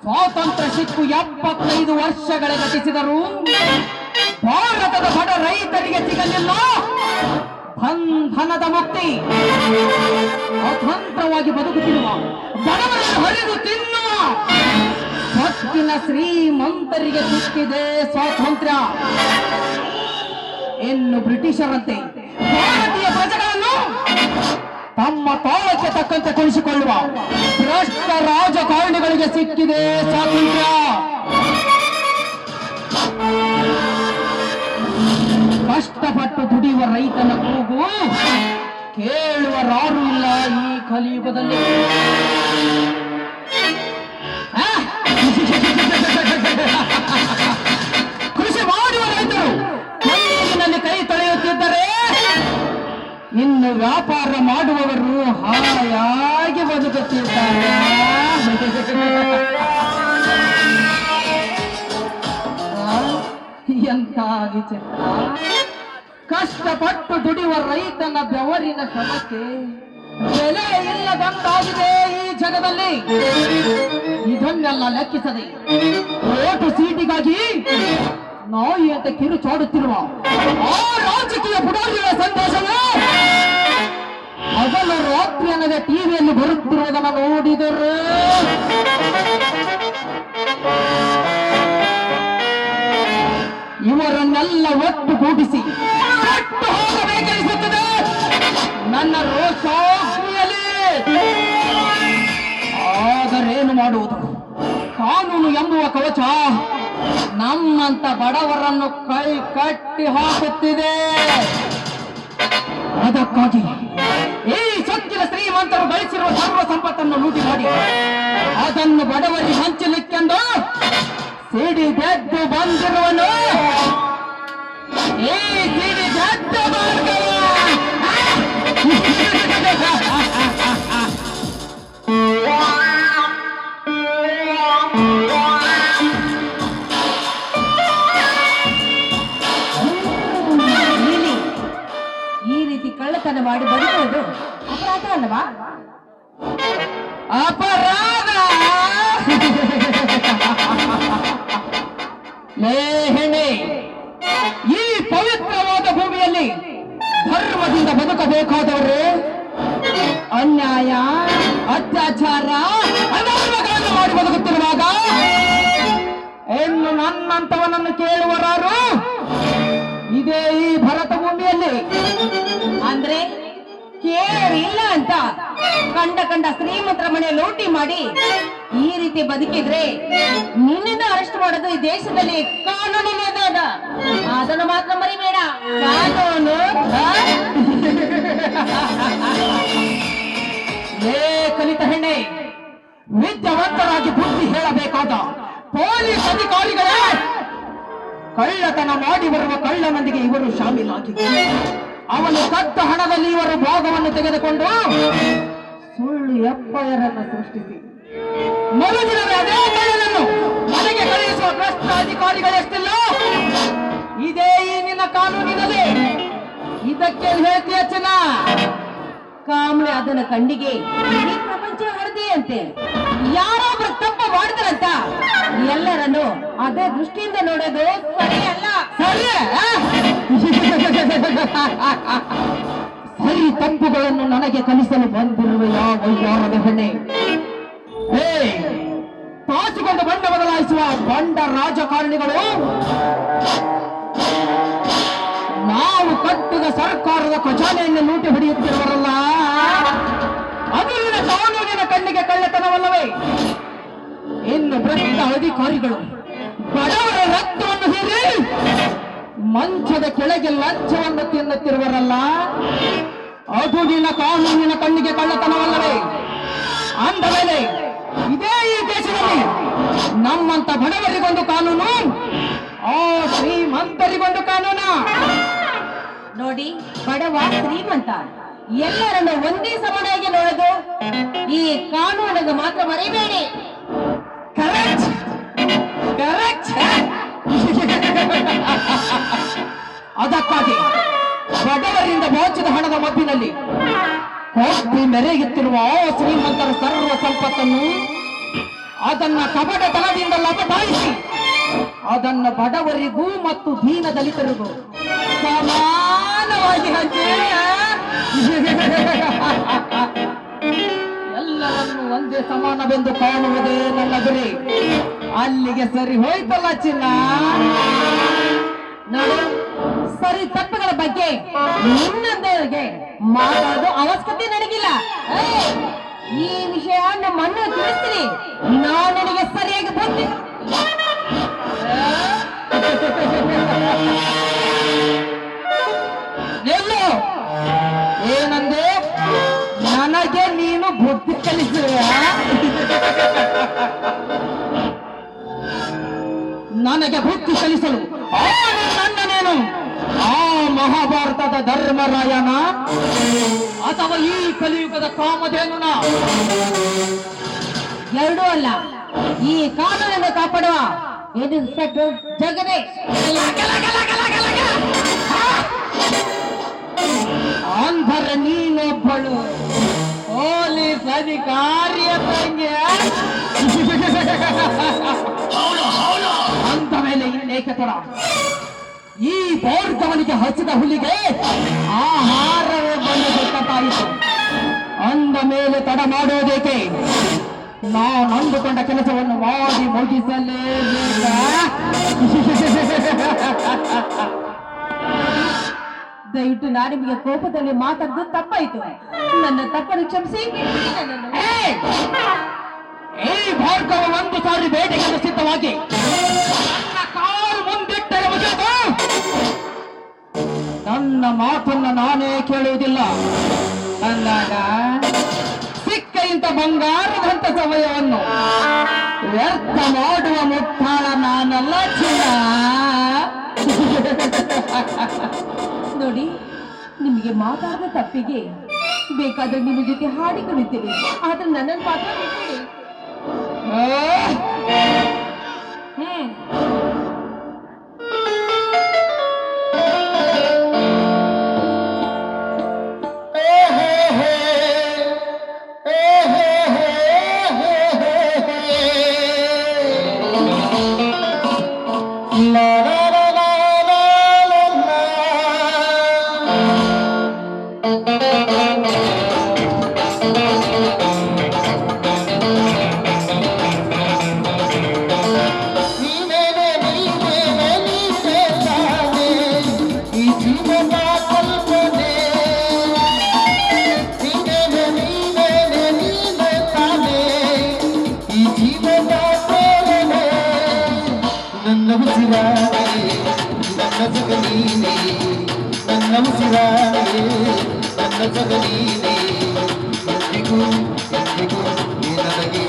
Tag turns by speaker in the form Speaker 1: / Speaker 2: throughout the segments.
Speaker 1: ಸ್ವಾತಂತ್ರ್ಯ ಸಿಕ್ಕು 75 ವರ್ಷಗಳ ಗತಿಸಿದರು ಭಾರತದ ಬಡ ರೈತರಿಗೆ ಸಿಗಲಿಲ್ಲ ಬಂಧನದ ಮುಕ್ತಿ. ಸ್ವತಂತ್ರವಾಗಿ ಬದುಕುತ್ತಿರುವ ಬಡವರನ್ನು ಹರಿದು ತಿನ್ನುವ ಸತ್ತಿನ ಶ್ರೀಮಂತರಿಗೆ ಸಿಕ್ಕಿದೆ ಸ್ವಾತಂತ್ರ್ಯ. ಇನ್ನು ಬ್ರಿಟಿಷರಂತೆ ಭಾರತೀಯ ಪ್ರಜೆಗಳನ್ನು ತಮ್ಮ ತಾಳಕ್ಕೆ ತಕ್ಕಂತೆ ಕುಳಿಸಿಕೊಳ್ಳುವ ಭ್ರಷ್ಟ ರಾಜಕಾರಣಿಗಳಿಗೆ ಸಿಕ್ಕಿದೆ ಸ್ವಾತಂತ್ರ್ಯ. ಕಷ್ಟಪಟ್ಟು ದುಡಿಯುವ ರೈತನ ಕೂಗು ಕೇಳುವರಾರು ಇಲ್ಲ ಈ ಕಲಿಯುಗದಲ್ಲಿ. ಕೃಷಿ ಮಾಡುವ ರೈತರು ಕಣ್ಣೀರಿನಲ್ಲಿ ಕೈ ತೊಳೆಯುತ್ತಿದ್ದರೆ ಇನ್ನು ವ್ಯಾಪಾರ ಮಾಡುವವರು ಹಾಯಾಗಿ ಬದುಕುತ್ತಿದ್ದಾರೆ. ಎಂಥ ವಿಚಿತ್ರ! ಕಷ್ಟಪಟ್ಟು ದುಡಿಯುವ ರೈತನ ಬೆವರಿನ ಶ್ರಮಕ್ಕೆ ಬೆಲೆ ಇಲ್ಲದಂತಾಗಿದೆ ಈ ಜಗದಲ್ಲಿ. ಇದನ್ನೆಲ್ಲ ಲೆಕ್ಕಿಸದೆ ಓಟು ಸೀಟಿಗಾಗಿ ನಾಯಿ ಅಂತ ಕಿರುಚಾಡುತ್ತಿರುವ ಆ ರಾಜಕೀಯ ಪುಡಾರಿಗಳ ಸಂದೇಶವು ಹಗಲು ರಾತ್ರಿ ಅನ್ನದೆ ಟಿವಿಯಲ್ಲಿ ಬರುತ್ತಿರುವುದನ್ನು ನೋಡಿದರೆ ಇವರನ್ನೆಲ್ಲ ಒಟ್ಟುಗೂಡಿಸಿ ಕಟ್ಟು ಹೋಗಬೇಕೆನಿಸುತ್ತದೆ ನನ್ನ ರೋಷಾಗ್ನಿಯಲ್ಲಿ. ಆದರೇನು ಮಾಡುವುದು? ಕಾನೂನು ಎಂಬುವ ಕವಚ ನಮ್ಮಂತ ಬಡವರನ್ನು ಕೈ ಕಟ್ಟಿ ಹಾಕುತ್ತಿದೆ. ಅದಕ್ಕಾಗಿ ಈ ಸೊಕ್ಕಿನ ಶ್ರೀಮಂತರು ಗಳಿಸಿರುವ ಸರ್ವ ಸಂಪತ್ತನ್ನು ಲೂಟಿ ಮಾಡಿ ಅದನ್ನು ಬಡವರಿಗೆ ಹಂಚಲಿಕ್ಕೆಂದು ಸಿಡಿದೆದ್ದು ಬಂದಿರುವನು ಈ ಸಿಡಿದೆದ್ದು ಮಾರ್ಗ.
Speaker 2: ಈ ರೀತಿ ಕಳ್ಳತನ ಮಾಡಿ ಬದುಕುವುದು ಅಪರಾಧ ಅಲ್ಲವಾ?
Speaker 1: ಅಪರಾಧ ಲೇಹಣೆ. ಈ ಪವಿತ್ರವಾದ ಭೂಮಿಯಲ್ಲಿ ಧರ್ಮದಿಂದ ಬದುಕಬೇಕಾದವರು ಅನ್ಯಾಯ, ಅತ್ಯಾಚಾರ, ಅಧರ್ಮಗಳನ್ನು ಮಾಡಿ ಬದುಕುತ್ತಿರುವಾಗ ಇನ್ನು ನನ್ನಂತವನನ್ನು ಕೇಳುವರಾರು ಇದೇ ಈ ಭರತ ಭೂಮಿಯಲ್ಲಿ.
Speaker 2: ಅಂದ್ರೆ ಕೇಳಿಲ್ಲ ಅಂತ ಕಂಡ ಶ್ರೀಮಂತರ ಮನೆ ಲೂಟಿ ಮಾಡಿ ಈ ರೀತಿ ಬದುಕಿದ್ರೆ ನಿನ್ನಿಂದ ಅರೆಸ್ಟ್ ಮಾಡೋದು ಈ ದೇಶದಲ್ಲಿ ಕಾನೂನಿನ ಅದ. ಅದನ್ನು ಮಾತ್ರ ಮರಿಬೇಡ. ಕಾನೂನು
Speaker 1: ಕಲಿತ ಹೆಣ್ಣೆ, ವಿದ್ಯಾವಂತರಾಗಿ ಬುದ್ಧಿ ಹೇಳಬೇಕಾದ ಪೊಲೀಸ್ ಅಧಿಕಾರಿಗಳೇ, ಕಳ್ಳತನ ಮಾಡಿ ಬರುವ ಕಳ್ಳನೊಂದಿಗೆ ಇವರು ಶಾಮೀಲಾಗಿ ಅವನು ಕದ್ದ ಹಣದಲ್ಲಿ ಇವರು ಭಾಗವನ್ನು ತೆಗೆದುಕೊಂಡು ಸುಳ್ಳು ಎಫ್ಐಆರ್ ಸೃಷ್ಟಿಸಿ ಮರುದಿನವೇ ಅದೇ ಕಳ್ಳನನ್ನು ಮನೆಗೆ ಕಳುಹಿಸುವ ಭ್ರಷ್ಟ ಅಧಿಕಾರಿಗಳೆಷ್ಟಿಲ್ಲ. ಇದೇ ಈ ನಿನ್ನ ಕಾನೂನಿನಲ್ಲಿ. ಇದಕ್ಕೆ ಹೇಳ್ತೀಯ ಚೆನ್ನ
Speaker 2: ಕಾಮ್ಲೆ ಅದನ್ನ ಕಣ್ಣಿಗೆ ಈ ಪ್ರಪಂಚ ಹೊಡೆದೆಯಂತೆ. ಯಾರೊಬ್ರು ತಪ್ಪು ಮಾಡಿದ್ರಂತ ಎಲ್ಲರನ್ನು ಅದೇ ದೃಷ್ಟಿಯಿಂದ ನೋಡೋದು ಸರಿಯಲ್ಲ.
Speaker 1: ಸರಿ ತಪ್ಪುಗಳನ್ನು ನನಗೆ ಕಲಿಸಲು ಬಂದಿರುವ ಯಾವ ಹೆಣ್ಣೆ? ತಾಚಿಕೊಂಡು ಬಣ್ಣ ಬದಲಾಯಿಸುವ ಬಂಡ ರಾಜಕಾರಣಿಗಳು ನಾವು ಕಟ್ಟಿದ ಸರ್ಕಾರದ ಖಜಾನೆಯನ್ನು ಲೂಟಿ ಹೊಡೆಯುತ್ತಿರುವರಲ್ಲ, ಅದು ಕಾನೂನಿನ ಕಣ್ಣಿಗೆ ಕಳ್ಳತನವಲ್ಲವೇ? ಇನ್ನು ಭ್ರಷ್ಟ ಅಧಿಕಾರಿಗಳು ಬಡವರ ರಕ್ತವನ್ನು ಹೀರಿ ಮಂಚದ ಕೆಳಗೆ ಲಂಚವನ್ನು ತಿನ್ನುತ್ತಿರುವರಲ್ಲ, ಅದು ನಿನ್ನ ಕಾನೂನಿನ ಕಣ್ಣಿಗೆ ಕಳ್ಳತನವಲ್ಲವೇ? ಅಂದ ಮೇಲೆ ಇದೇ ಈ ದೇಶದಲ್ಲಿ ನಮ್ಮಂತ ಬಡವರಿಗೊಂದು ಕಾನೂನು, ಆ ಶ್ರೀಮಂತರಿಗೊಂದು ಕಾನೂನ.
Speaker 2: ನೋಡಿ, ಬಡವ ಶ್ರೀಮಂತ ಎಲ್ಲರನ್ನು ಒಂದೇ ಸಮಾನಾಗಿ ನೋಡೋದು ಈ ಕಾನೂನಿಗೆ ಮಾತ್ರ ಮರಿಬೇಡಿ.
Speaker 1: Correct correct. ಅದಕ್ಕಾಗಿ ಬಡವರಿಂದ ಬಾಚಿದ ಹಣದ ಮಬ್ಬಿನಲ್ಲಿ ಕೊಬ್ಬಿ ಮೆರೆಯುತ್ತಿರುವ ಆ ಶ್ರೀಮಂತರ ಸರ್ವ ಸಂಪತ್ತನ್ನು ಅದನ್ನ ಕಪಟತನದಿಂದ ಲಪಟಾಯಿಸಿ ಅದನ್ನ ಬಡವರಿಗೂ ಮತ್ತು ದೀನ ದಲಿತರಿಗೂ ಸಮಾನವಾಗಿ ಹಂಚಿ ಎಲ್ಲರನ್ನು ಒಂದೇ ಸಮಾನವೆಂದು ಕಾಣುವುದೇ ನನ್ನ ಗುರಿ. ಅಲ್ಲಿಗೆ ಸರಿ ಹೋಯ್ತಲ್ಲ ಚಿನ್ನ.
Speaker 2: ನೋಡು, ಸರಿ ತಪ್ಪುಗಳ ಬಗ್ಗೆ ನಿನ್ನಂದವರಿಗೆ ಮಾತಾಡೋ ಅವಶ್ಯಕತೆ ನನಗಿಲ್ಲ. ಏಯ್, ಈ ವಿಷಯ ನಮ್ಮ ಅಣ್ಣ ತಿಳಿಸ್ತೀನಿ. ನಾನು ನಿನಗೆ ಸರಿಯಾಗಿ ಬರ್ತೀನಿ.
Speaker 1: ಎಲ್ಲೋ ಏನಂದೆ? ನನಗೆ ನೀನು ಬುದ್ಧಿ ಕಲಿಸುವ? ನನಗೆ ಬುದ್ಧಿ ಕಲಿಸಲು ನನ್ನನೇನು ಆ ಮಹಾಭಾರತದ ಧರ್ಮರಾಯನ ಅಥವಾ ಈ ಕಲಿಯುಗದ ಕಾಮಧೇನುನ?
Speaker 2: ಎರಡೂ ಅಲ್ಲ, ಈ ಕಾನೂನನ್ನು ಕಾಪಾಡುವ ಇನ್ಸ್ಪೆಕ್ಟರ್ ಜಗದೀಶ್.
Speaker 1: ಅಂದರೆ ನೀನೊಬ್ಬಳು ಪೊಲೀಸ್ ಅಧಿಕಾರಿಯ ತಂಗಿ. ಅಂದ ಮೇಲೆ ಇನ್ನೇಕೆ ತಡ? ಈ ಭಾರ್ಗವನಿಗೆ ಹಸಿದ ಹುಲಿಗೆ ಆಹಾರವೇ ಬಂದು ಗೊತ್ತಾಯಿತು. ಅಂದ ಮೇಲೆ ತಡ ಮಾಡೋದೇಕೆ? ನಾನು ಅಂದುಕೊಂಡ ಕೆಲಸವನ್ನು ಮಾಡಿ ಮುಗಿಸಲೇಬೇಕ.
Speaker 2: ದಯವಿಟ್ಟು ನಾನು ನಿಮಗೆ ಕೋಪದಲ್ಲಿ ಮಾತಾಡಿದ್ದು ತಪ್ಪಾಯಿತು. ನನ್ನ ತಪ್ಪನ್ನು ಕ್ಷಮಿಸಿ.
Speaker 1: ಈ ಭಾರ್ಗವ ಒಂದು ಸಾರಿ ಬೇಟೆಗೆ ಸಿದ್ಧವಾಗಿ ನನ್ನ ಕಾಲು ಮುಂದಿಟ್ಟರೆ ಮುಗಿದು ನನ್ನ ಮಾತನ್ನ ನಾನೇ ಕೇಳುವುದಿಲ್ಲ ಅಂದಾಗ ಸಿಕ್ಕ ಇಂಥ ಬಂಗಾರದಂತ ಸಮಯವನ್ನು ವ್ಯರ್ಥ ಮಾಡುವ ಮುಟ್ಟಾಳ ನಾನಲ್ಲ ಚಿನ್ನ.
Speaker 2: ನೋಡಿ, ನಿಮಗೆ ಮಾತಾಡದ ತಪ್ಪಿಗೆ ಬೇಕಾದ್ರೆ ನಿಮ್ಮ ಜೊತೆ ಹಾಡಿಕೊಳ್ಳುತ್ತೇನೆ, ಆದ್ರೆ ನನ್ನನ್ನು ಮಾತ್ರ ಬಿಟ್ಬಿಡಿ.
Speaker 3: ನನ್ನ ಉಸಿರಾಣೆ ನನ್ನ ಜಗನೀನೆ, ನನ್ನ ಉಸಿರಾಣೆ ನನ್ನ ಜಗನೀನೆ, ಎಂದಿಗೂ ಎಂದಿಗೂ ನನಗೆ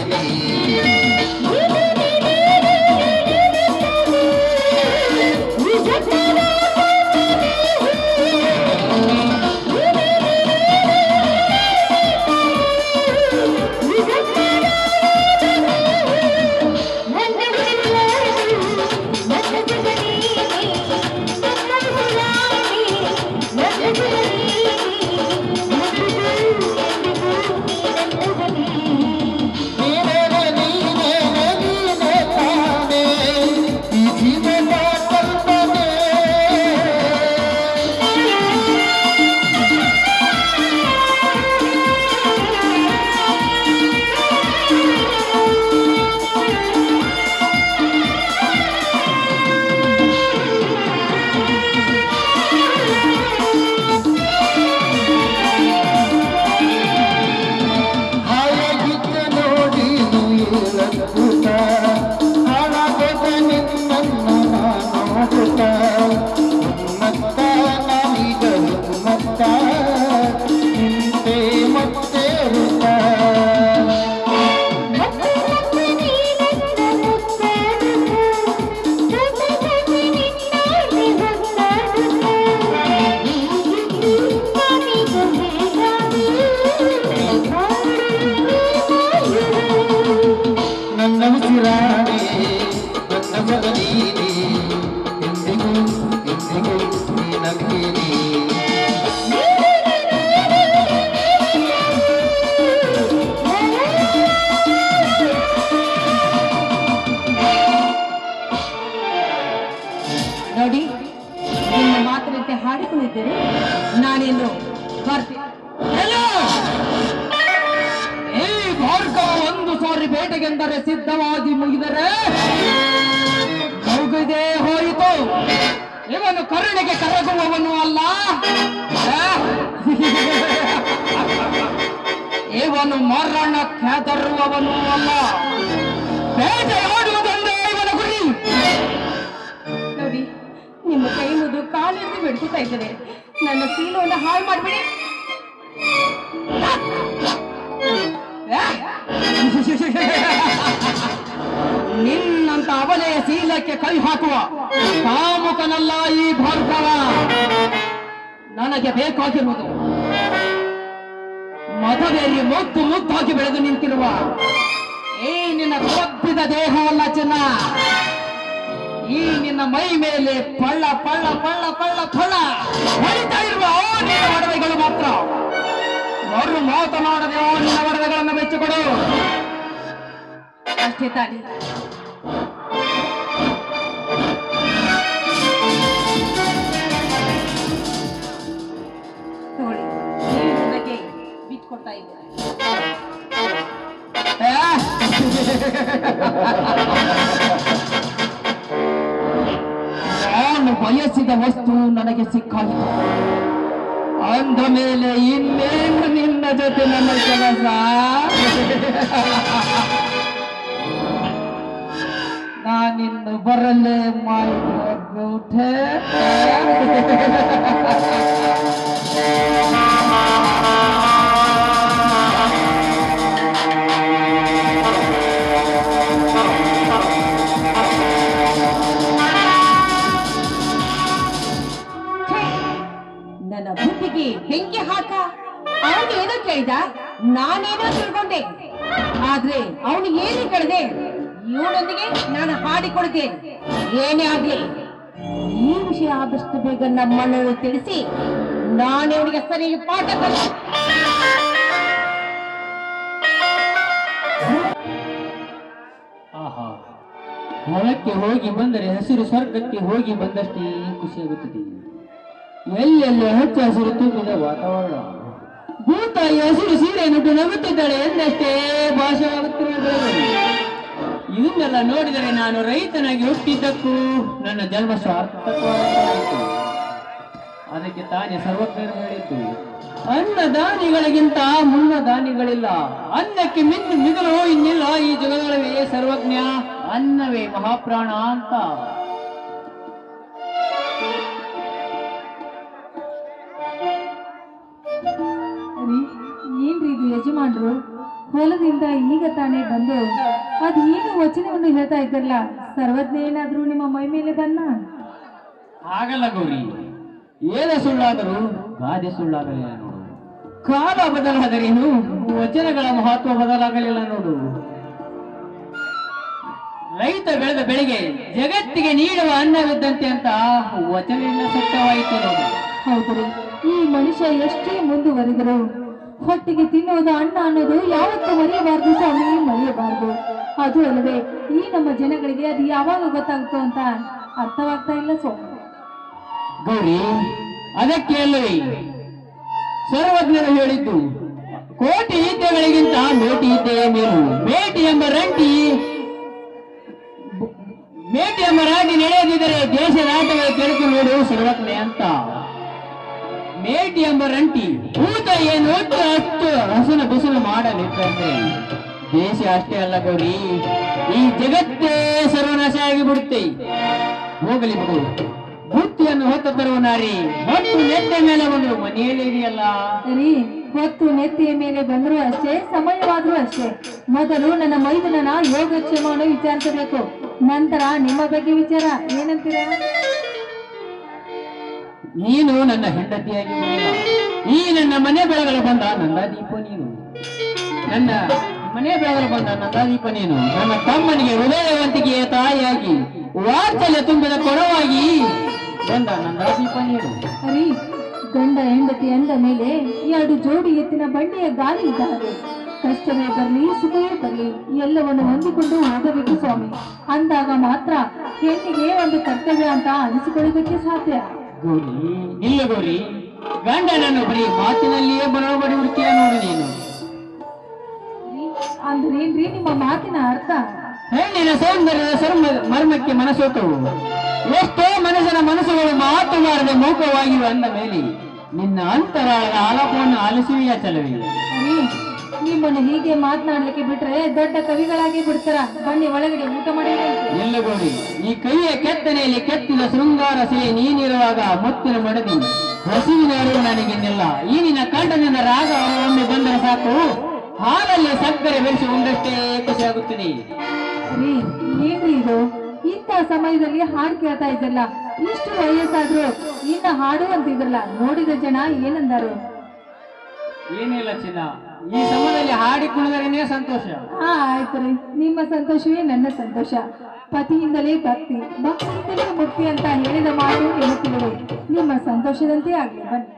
Speaker 1: ಸಾರಿ ಬೇಟೆಗೆಂದರೆ ಸಿದ್ಧವಾಗಿ ಮುಗಿದರೆ ಮುಗಿದೇ ಹೋಯಿತು. ಇವನು ಕರುಣೆಗೆ ಕರಗುವವನು ಅಲ್ಲ, ಇವನು ಮರಣಕ್ಕೆ ಹೆದರುವವನು ಅಲ್ಲ. ಬೇಟೆಯಾಡುವುದೊಂದೇ ಇವನ ಗುರಿ.
Speaker 2: ನೋಡಿ, ನಿಮ್ಮ ಕೈ ಮುದು ಕಾಲಿದ್ದು ಬಿಡ್ತಾ ಇದ್ದಾರೆ. ನನ್ನ ಸೀಲವನ್ನು ಹಾಳು ಮಾಡ್ಬಿಡಿ.
Speaker 1: ನಿನ್ನಂತ ಅವನೆಯ ಶೀಲಕ್ಕೆ ಕೈ ಹಾಕುವ ಕಾಮುಕನಲ್ಲ ಈ ಭಾರ್ಗವ. ನನಗೆ ಬೇಕಾಗಿರುವುದು ಮದುವೆಯಲ್ಲಿ ಮುದ್ದು ಮುದ್ದಾಗಿ ಬೆಳೆದು ನಿಂತಿರುವ ಈ ನಿನ್ನ ಕೊಬ್ಬಿದ ದೇಹವಲ್ಲ ಚಿನ್ನ. ಈ ನಿನ್ನ ಮೈ ಮೇಲೆ ಪಳ್ಳ ಪಳ್ಳ ಪಳ್ಳ ಪಳ್ಳ ಪಳ್ಳ ಹೊಡಿತಾ ಇರುವ ನಿನ್ನ ಒಡವೆಗಳು ಮಾತ್ರ. ಅವರು ಮಾತನಾಡದೆ ನಿನ್ನ ಒಡವೆಗಳನ್ನು ಮೆಚ್ಚಿಕೊಡು.
Speaker 2: ಅಷ್ಟೇ ತಾಳಿ. ತಗೊಳ್ಳಿ, ನನಗೆ ಬಿಟ್ಕೊಡ್ತಾ ಇದ್ದಾರೆ.
Speaker 1: ನಾನು ಬಯಸಿದ ವಸ್ತು ನನಗೆ ಸಿಕ್ಕಾಯಿತು. ಅಂದ ಮೇಲೆ ಇನ್ನೇನು ನಿನ್ನ ಜೊತೆ ನನ್ನ ಕೆಲಸ? ನಾನಿನ್ನು ಬರಲೇ ಮಾಡಿಬಿಟ್ಟೆ.
Speaker 2: ನನ್ನ ಬುದ್ಧಿಗೆ ಬೆಂಕಿ ಹಾಕ. ಅವನು ಏನೋ ಕೇಳಿದ, ನಾನೇನೋ ತಿಳ್ಕೊಂಡೆ. ಆದ್ರೆ ಅವನು ಏನು ಕೇಳಿದೆ, ಇವನೊಂದಿಗೆ ನಾನು ಹಾಡಿಕೊಳ್ತೆ. ಏನೇ ಆಗ್ಲಿ, ಈ ವಿಷಯ ಆದಷ್ಟು ಬೇಗ ನಮ್ಮನ್ನು ತಿಳಿಸಿ ನಾನೇ ಅವನಿಗೆ ಸರಿಯಾಗಿ ಪಾಠ ಕಲಿಸಿ.
Speaker 1: ಆಹಾ, ಹೊಲಕ್ಕೆ ಹೋಗಿ ಬಂದರೆ ಹಸಿರು ಸ್ವರ್ಗಕ್ಕೆ ಹೋಗಿ ಬಂದಷ್ಟೇ ಖುಷಿಯಾಗುತ್ತದೆ. ಎಲ್ಲೆಲ್ಲ ಹಚ್ಚ ಹಸಿರು ತುಂಬಿದ ವಾತಾವರಣ. ಭೂತಾಯಿ ಹಸಿರು ಸೀರೆಯನ್ನು ನಗುತ್ತಿದ್ದಾಳೆ ಎಂದಷ್ಟೇ ಭಾಷೆಯಾಗುತ್ತಿರುವುದು. ಇದನ್ನೆಲ್ಲ ನೋಡಿದರೆ ನಾನು ರೈತನಾಗಿ ಹುಟ್ಟಿದ್ದಕ್ಕೂ ನನ್ನ ಜನ್ಮ ಸಾರ್ಥಕವಾಯಿತು. ಅದಕ್ಕೆ ತಾನೇ ಸರ್ವಜ್ಞರು ಹೇಳಿದ್ದು, ಅನ್ನದಾನಿಗಳಿಗಿಂತ ಮುನ್ನದಾನಿಗಳಿಲ್ಲ, ಅನ್ನಕ್ಕೆ ಮಿಗಿಲು ಇನ್ನಿಲ್ಲ ಈ ಜಗದೊಳಗೆ ಸರ್ವಜ್ಞ, ಅನ್ನವೇ ಮಹಾಪ್ರಾಣ ಅಂತ.
Speaker 2: ಏನ್ರಿ ಇದು ಯಜಮಾನ್ರು ಹೊಲದಿಂದ ಈಗ ತಾನೇ ಬಂದು ಅದು ಏನು ವಚನವನ್ನು ಹೇಳ್ತಾ ಇದ್ದಲ್ಲ, ಸರ್ವಜ್ಞ ಏನಾದ್ರೂ ನಿಮ್ಮ ಮೈ ಮೇಲೆ ಬನ್ನ?
Speaker 1: ಹಾಗಲ್ಲ ಗೌರಿ, ಏನ ಸುಳ್ಳಾದರೂ ಗಾದೆ ಸುಳ್ಳಾಗಲಿಲ್ಲ ನೋಡು. ಕಾಲ ಬದಲಾದರೇನು, ವಚನಗಳ ಮಹತ್ವ ಬದಲಾಗಲಿಲ್ಲ ನೋಡು. ರೈತ ಬೆಳೆದ ಬೆಳೆಗೆ ಜಗತ್ತಿಗೆ ನೀಡುವ ಅನ್ನವಿದ್ದಂತೆ ಅಂತ ವಚನದಿಂದ ಸತ್ಯವಾಯಿತು ನೋಡು.
Speaker 2: ಹೌದ್ರಿ, ಈ ಮನುಷ್ಯ ಎಷ್ಟೇ ಮುಂದುವರೆದರು ಹೊಟ್ಟಿಗೆ ತಿನ್ನೋದು ಅನ್ನ ಅನ್ನೋದು ಯಾವತ್ತೂ ಮರೆಯಬಾರ್ದು ಸ್ವಾಮಿ, ಮರೆಯಬಾರ್ದು. ಅದು ಅಲ್ಲದೆ ಈ ನಮ್ಮ ಜನಗಳಿಗೆ ಅದು ಯಾವಾಗ ಗೊತ್ತಾಗುತ್ತೋ ಅಂತ ಅರ್ಥವಾಗ್ತಾ ಇಲ್ಲ ಸ್ವಾಮಿ.
Speaker 1: ಗೌರಿ, ಅದಕ್ಕೆ ಅಲ್ಲವೇ ಸರ್ವಜ್ಞರು ಹೇಳಿದ್ದು, ಕೋಟಿ ವಿದ್ಯೆಗಳಿಗಿಂತ ಮೇಟಿ ವಿದ್ಯೆಯೇ ಮೇಲು. ಮೇಟಿ ಎಂಬ ರಾಟಿ ನಡೆಯದಿದ್ದರೆ ದೇಶದ ಆಟವೇ ಕೆಳಕು ನೋಡು ಸರ್ವಜ್ಞ ಅಂತ. ಮೇಟಿ ಎಂಬ ರಂಟಿ ಊಟ ಏನು ಅಷ್ಟು ಹಸನ ಬಿಸಿಲು ಮಾಡಲಿದ್ದಂದ್ರೆ ದೇಶ ಅಷ್ಟೇ ಅಲ್ಲ ಗೌರಿ, ಈ ಜಗತ್ತೇ ಸರ್ವನಾಶ ಆಗಿಬಿಡುತ್ತೆ. ಹೋಗಲಿ ಬಿಡು, ಬುತ್ತಿಯನ್ನು ಹೊತ್ತ ತರುವ ನಾರಿ ಹೊತ್ತು ನೆತ್ತೆ ಮೇಲೆ ಬಂದ್ರು ಮನೆಯಲ್ಲಿ ಇದೆಯಲ್ಲ.
Speaker 2: ಸರಿ, ಹೊತ್ತು ನೆತ್ತಿಯ ಮೇಲೆ ಬಂದ್ರು ಅಷ್ಟೇ, ಸಮಯವಾದ್ರೂ ಅಷ್ಟೇ. ಮೊದಲು ನನ್ನ ಮೈದನನ ಯೋಗಕ್ಷೇಮವನ್ನು ವಿಚಾರಿಸಬೇಕು, ನಂತರ ನಿಮ್ಮ ಬಗ್ಗೆ ವಿಚಾರ. ಏನಂತೀರಾ?
Speaker 1: ನೀನು ನನ್ನ ಹೆಂಡತಿಯಾಗಿ ಉಳಿಯಲ್ಲ. ಈ ನನ್ನ ಮನೆ ಬೆಳಗಲು ಬಂದ ನಂದಾದೀಪ ನೀನು. ನನ್ನ ಮನೆ ಬೆಳಗಲು ಬಂದ ನಂದಾದೀಪ ನೀನು. ನನ್ನ ತಮ್ಮನಿಗೆ ಹೃದಯವಂತಿಕೆಯ ತಾಯಿಯಾಗಿ ವಾತ್ಸಲ್ಯ ತುಂಬಿದ ಕೊಡವಾಗಿ ಬಂದ ನಂದಾದೀಪ ನೀನು.
Speaker 2: ಸರಿ, ಗಂಡ ಹೆಂಡತಿ ಅಂದ ಮೇಲೆ ಎರಡು ಜೋಡಿ ಎತ್ತಿನ ಬಂಡಿಯ ಗಾಲಿ ಇದ್ದಾರೆ. ಕಷ್ಟವೇ ಬರಲಿ ಸುಖವೇ ಬರಲಿ ಎಲ್ಲವನ್ನು ಹೊಂದಿಕೊಂಡು ಹೋಗಬೇಕು ಸ್ವಾಮಿ. ಅಂದಾಗ ಮಾತ್ರ ಹೆಣ್ಣಿಗೆ ಒಂದು ಕರ್ತವ್ಯ ಅಂತ ಅನಿಸಿಕೊಳ್ಳೋದಕ್ಕೆ ಸಾಧ್ಯ.
Speaker 1: ಗೌರಿ, ನಿಲ್ಲ ಗೌರಿ, ಗಂಡನನ್ನು ಬರೀ ಮಾತಿನಲ್ಲಿಯೇ ಬರೋಬಡಿ ಹುಡುಕಿಯ ನೋಡು ನೀನು.
Speaker 2: ಅಂದ್ರೆ ಏನ್ರಿ ನಿಮ್ಮ ಮಾತಿನ ಅರ್ಥ?
Speaker 1: ಹೆಣ್ಣಿನ ಸೌಂದರ್ಯದ ಮರ್ಮಕ್ಕೆ ಮನಸೋತವು. ಎಷ್ಟೋ ಮನುಷ್ಯನ ಮನಸ್ಸುಗಳು ಮಾತುಗಾರದೆ ಮೂಕವಾಗಿವೆ ಅಂದ ಮೇಲೆ ನಿನ್ನ ಅಂತರಾಳದ ಆಲಾಪವನ್ನು ಆಲಿಸುವಿಯ ಚಲವಿ.
Speaker 2: ರೀ, ನಿಮ್ಮನ್ನು ಹೀಗೆ ಮಾತನಾಡ್ಲಿಕ್ಕೆ ಬಿಟ್ರೆ ದೊಡ್ಡ ಕವಿಗಳಾಗಿ ಬಿಡ್ತಾರ. ಬನ್ನಿ ಒಳಗಡೆ ಊಟ ಮಾಡಿ.
Speaker 1: ಎಲ್ಲ ಗೋಡಿ, ಈ ಕೈಯ ಕೆತ್ತನೆಯಲ್ಲಿ ಕೆತ್ತಿದ ಶೃಂಗಾರ ಸಿಹಿ ನೀನಿರುವಾಗ ಮುತ್ತಿನ ಮಡದಿ ಹಸಿವಿನ ಅರಿವು ನನಗಿನ್ನೆಲ್ಲ. ಈ ನಿನ್ನ ಕಂಠನಿಂದ ರಾಗ ಒಮ್ಮೆ ಬಂದರೆ ಸಾಕು, ಹಾಲಲ್ಲಿ ಸಕ್ಕರೆ ಬೆರೆಸಿ ಒಂದಷ್ಟೇ ಖುಷಿಯಾಗುತ್ತದೆ.
Speaker 2: ರೀ, ಏನ್ರಿ ಇದು? ಇಂಥ ಸಮಯದಲ್ಲಿ ಹಾಡು ಕೇಳ್ತಾ ಇದ್ದಲ್ಲ, ಇಷ್ಟು ವಯಸ್ಸಾದ್ರು ಇನ್ನ ಹಾಡು ಅಂತಿದ್ರಲ್ಲ, ನೋಡಿದ ಜನ ಏನಂದರು?
Speaker 1: ಏನಿಲ್ಲ ಚಿನ್ನ, ಈ ಸಮಯದಲ್ಲಿ ಹಾಡಿ ಕುಣಿದರೇನೇ ಸಂತೋಷ.
Speaker 2: ಆಯ್ತು ರೀ, ನಿಮ್ಮ ಸಂತೋಷವೇ ನನ್ನ ಸಂತೋಷ. ಪತಿಯಿಂದಲೇ ಭಕ್ತಿ, ಭಕ್ತಿಯಿಂದಲೇ ಮುಕ್ತಿ ಅಂತ ಹೇಳಿದ ಮಾತು ಹೇಳುತ್ತಿರುವೆ. ನಿಮ್ಮ ಸಂತೋಷದಂತೆ ಆಗ್ಲಿ, ಬನ್ನಿ.